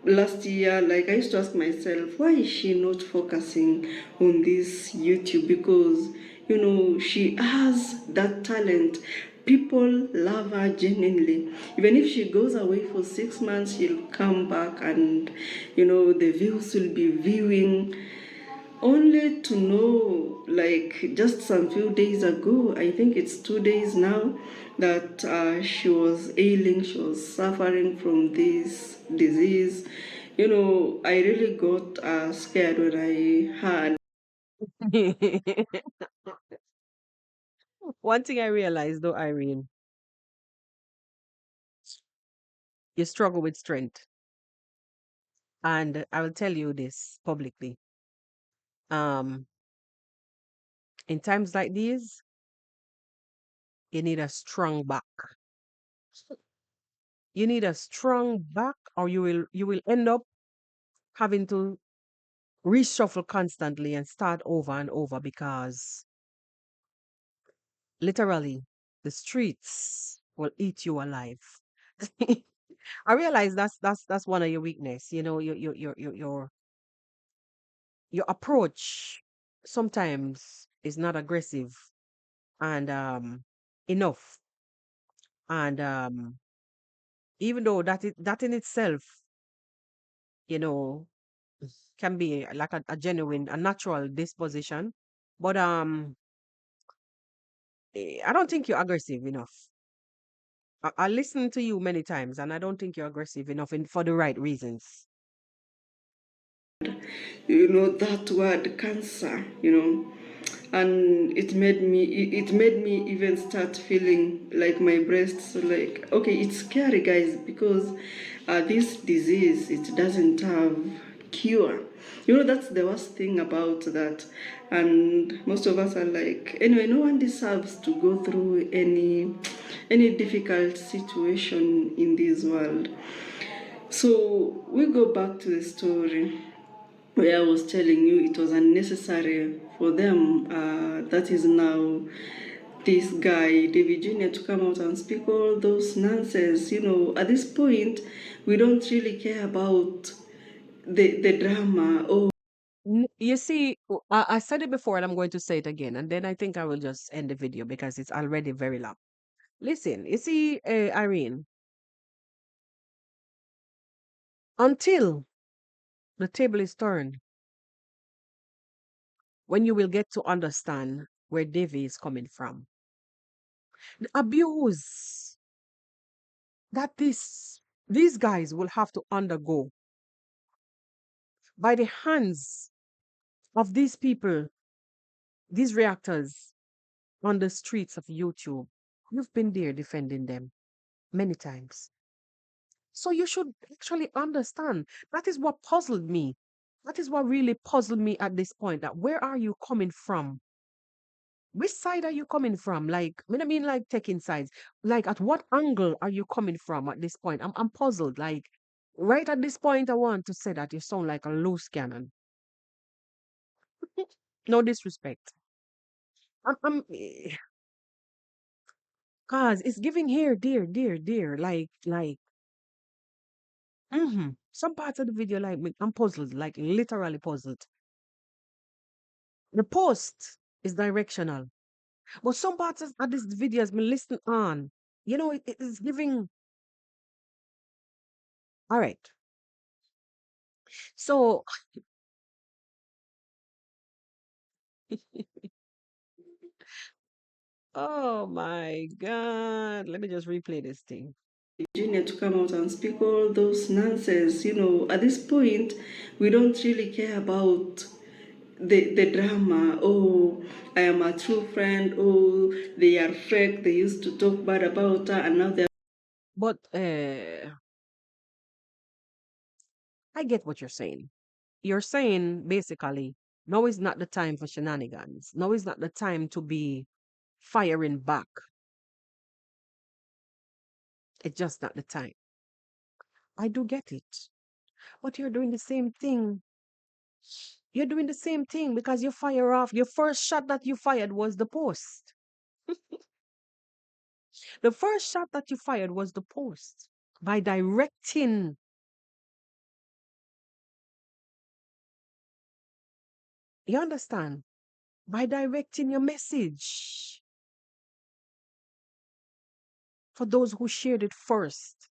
Last year, like I used to ask myself, why is she not focusing on this YouTube? Because, she has that talent. People love her genuinely. Even if she goes away for 6 months, she'll come back and, the views will be viewing, only to know, like just some few days ago, I think it's 2 days now, that she was ailing, she was suffering from this disease. I really got scared when I heard. One thing I realized though, Irene, you struggle with strength. And I will tell you this publicly. Um, in times like these, you need a strong back. You need a strong back, or you will end up having to reshuffle constantly and start over and over because literally, the streets will eat you alive. I realize that's one of your weakness. You know, your approach sometimes is not aggressive and enough. And even though that in itself, you know, can be like a genuine, a natural disposition, but I don't think you're aggressive enough. I listened to you many times, and I don't think you're aggressive enough for the right reasons. That word cancer, and it made me even start feeling like my breasts, like, okay, it's scary, guys, because this disease, it doesn't have cure. That's the worst thing about that. And most of us are like, anyway, no one deserves to go through any difficult situation in this world. So we go back to the story where I was telling you it was unnecessary for them, that is now this guy, David Jr., to come out and speak all those nonsense. At this point, we don't really care about the drama. Oh, You see, I said it before and I'm going to say it again, and then I think I will just end the video because it's already very long. Listen, you see, Irene, until the table is turned, when you will get to understand where Davy is coming from. The abuse that these guys will have to undergo by the hands of these people, these reactors on the streets of YouTube. You've been there defending them many times. So you should actually understand. That is what puzzled me. That is what really puzzled me at this point. That where are you coming from? Which side are you coming from? Like, I mean, like taking sides. Like, at what angle are you coming from at this point? I'm puzzled. Like, right at this point, I want to say that you sound like a loose cannon. No disrespect. I'm, cause it's giving here, dear, dear, dear. Like, some parts of the video, like, I'm puzzled, like literally puzzled. The post is directional, but some parts of this video has been listened on. It is giving. All right. So, oh my God. Let me just replay this thing. Junior to come out and speak all those nonsense. At this point, we don't really care about the drama. Oh, I am a true friend. Oh, they are fake. They used to talk bad about her, and now they're. But I get what you're saying. You're saying basically, now is not the time for shenanigans. Now is not the time to be firing back. It's just not the time. I do get it. But you're doing the same thing. You're doing the same thing because you fire off. Your first shot that you fired was the post. The first shot that you fired was the post. By directing, you understand? By directing your message for those who shared it first.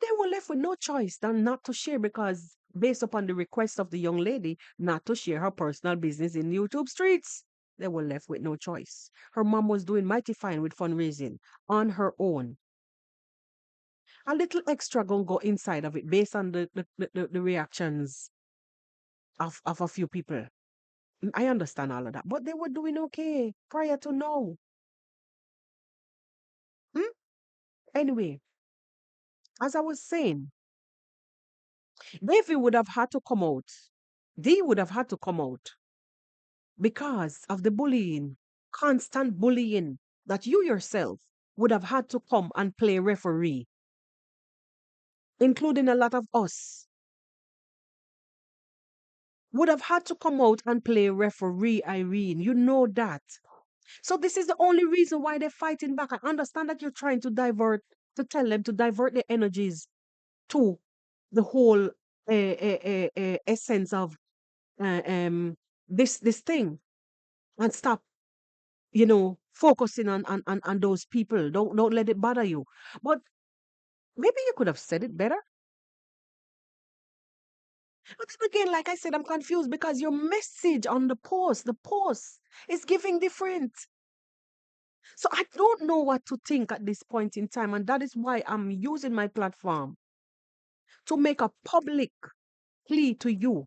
They were left with no choice than not to share because, based upon the request of the young lady, not to share her personal business in YouTube streets. They were left with no choice. Her mom was doing mighty fine with fundraising on her own. A little extra gonna go inside of it based on the reactions of a few people. I understand all of that, but they were doing okay prior to now. Hmm? Anyway, as I was saying, Davy would have had to come out. They would have had to come out because of the bullying, constant bullying that you yourself would have had to come and play referee, including a lot of us, would have had to come out and play referee, Irene. You know that. So this is the only reason why they're fighting back. I understand that you're trying to divert, to tell them to divert their energies to the whole essence of uh, um, this thing, and stop, focusing on those people. Don't let it bother you. But maybe you could have said it better. But then again, like I said, I'm confused because your message on the post is giving different. So I don't know what to think at this point in time, and that is why I'm using my platform to make a public plea to you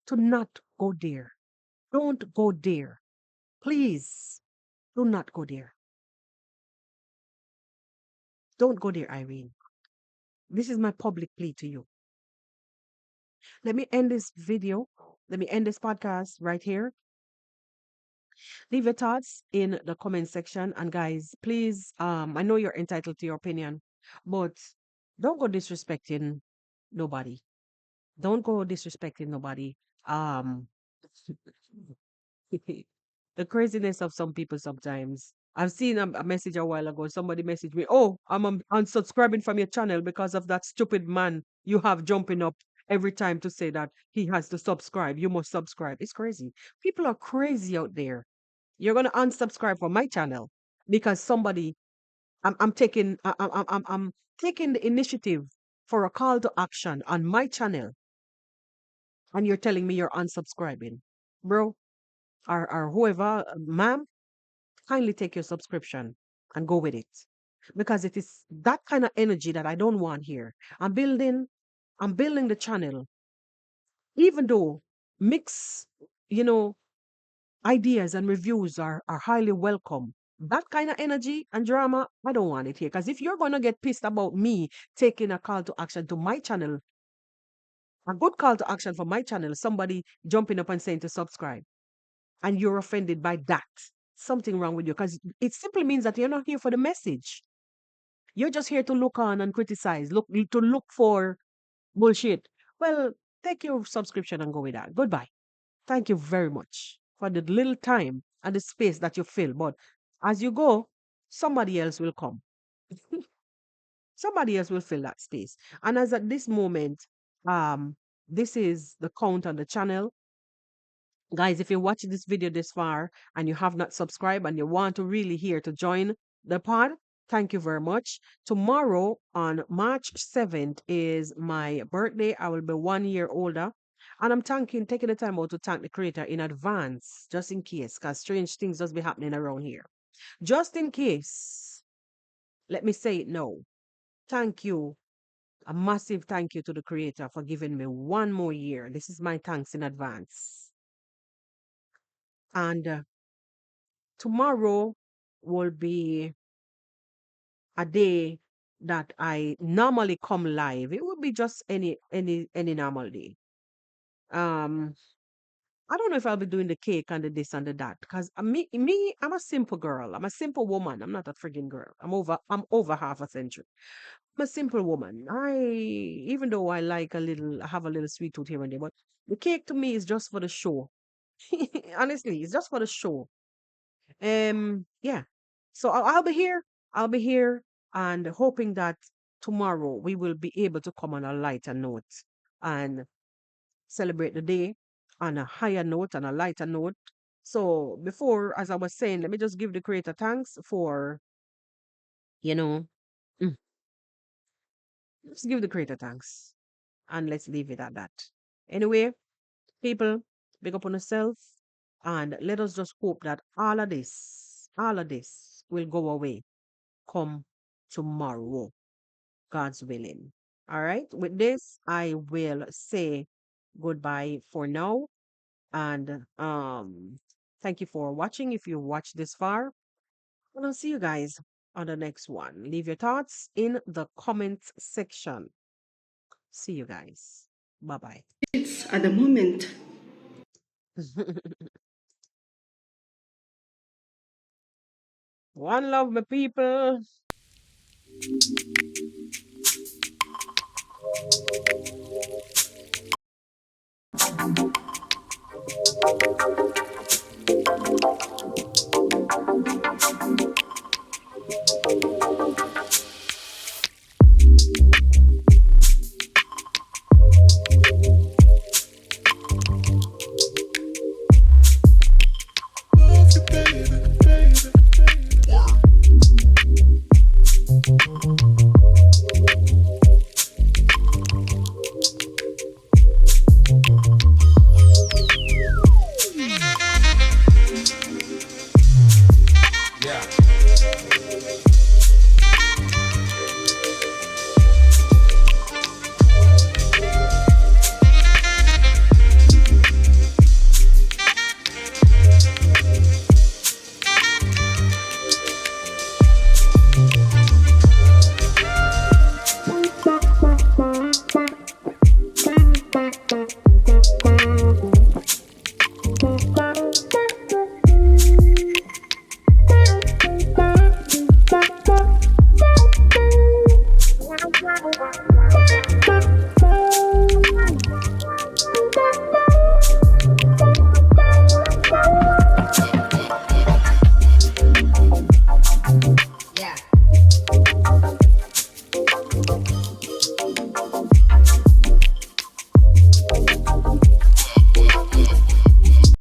to not go there. Don't go there. Please do not go there. Don't go there, Irene. This is my public plea to you. Let me end this video. Let me end this podcast right here. Leave your thoughts in the comment section. And guys, please, I know you're entitled to your opinion, but don't go disrespecting nobody. Don't go disrespecting nobody. Um, the craziness of some people sometimes. I've seen a message a while ago. Somebody messaged me, "Oh, I'm unsubscribing from your channel because of that stupid man you have jumping up every time to say that he has to subscribe. You must subscribe." It's crazy. People are crazy out there. You're gonna unsubscribe from my channel because somebody I'm taking I'm taking the initiative for a call to action on my channel, and you're telling me you're unsubscribing, bro, or whoever, ma'am, kindly take your subscription and go with it. Because it is that kind of energy that I don't want here. I'm building the channel, even though mix, you know, ideas and reviews are highly welcome. That kind of energy and drama, I don't want it here. Because if you're gonna get pissed about me taking a call to action to my channel, a good call to action for my channel, somebody jumping up and saying to subscribe, and you're offended by that, something wrong with you. Because it simply means that you're not here for the message. You're just here to look on and criticize, look for bullshit. Well, take your subscription and go with that. Goodbye. Thank you very much for the little time and the space that you fill. But as you go, somebody else will come. Somebody else will fill that space. And as at this moment, this is the count on the channel. Guys, if you watch this video this far and you have not subscribed and you want to really here to join the pod, thank you very much. Tomorrow on March 7th is my birthday. I will be 1 year older. And I'm taking the time out to thank the creator in advance, just in case, because strange things does be happening around here. Just in case, let me say it now. Thank you. A massive thank you to the creator for giving me 1 more year. This is my thanks in advance. And tomorrow will be a day that I normally come live. It would be just any normal day. Um, I don't know if I'll be doing the cake and the this and the that because I'm a simple girl. I'm a simple woman. I'm not a friggin' girl. I'm over half a century. I'm a simple woman. Even though I have a little sweet tooth here and there, but the cake to me is just for the show. Honestly, it's just for the show. Yeah. So I'll be here. I'll be here and hoping that tomorrow we will be able to come on a lighter note and celebrate the day on a higher note and a lighter note. So before, as I was saying, let me just give the creator thanks for, you know, mm, let's give the creator thanks and let's leave it at that. Anyway, people, big up on yourself and let us just hope that all of this will go away come tomorrow, God's willing. All right. With this, I will say goodbye for now. And thank you for watching if you watched this far. And I'll see you guys on the next one. Leave your thoughts in the comments section. See you guys. Bye bye. It's at the moment. One love, my people. Yeah.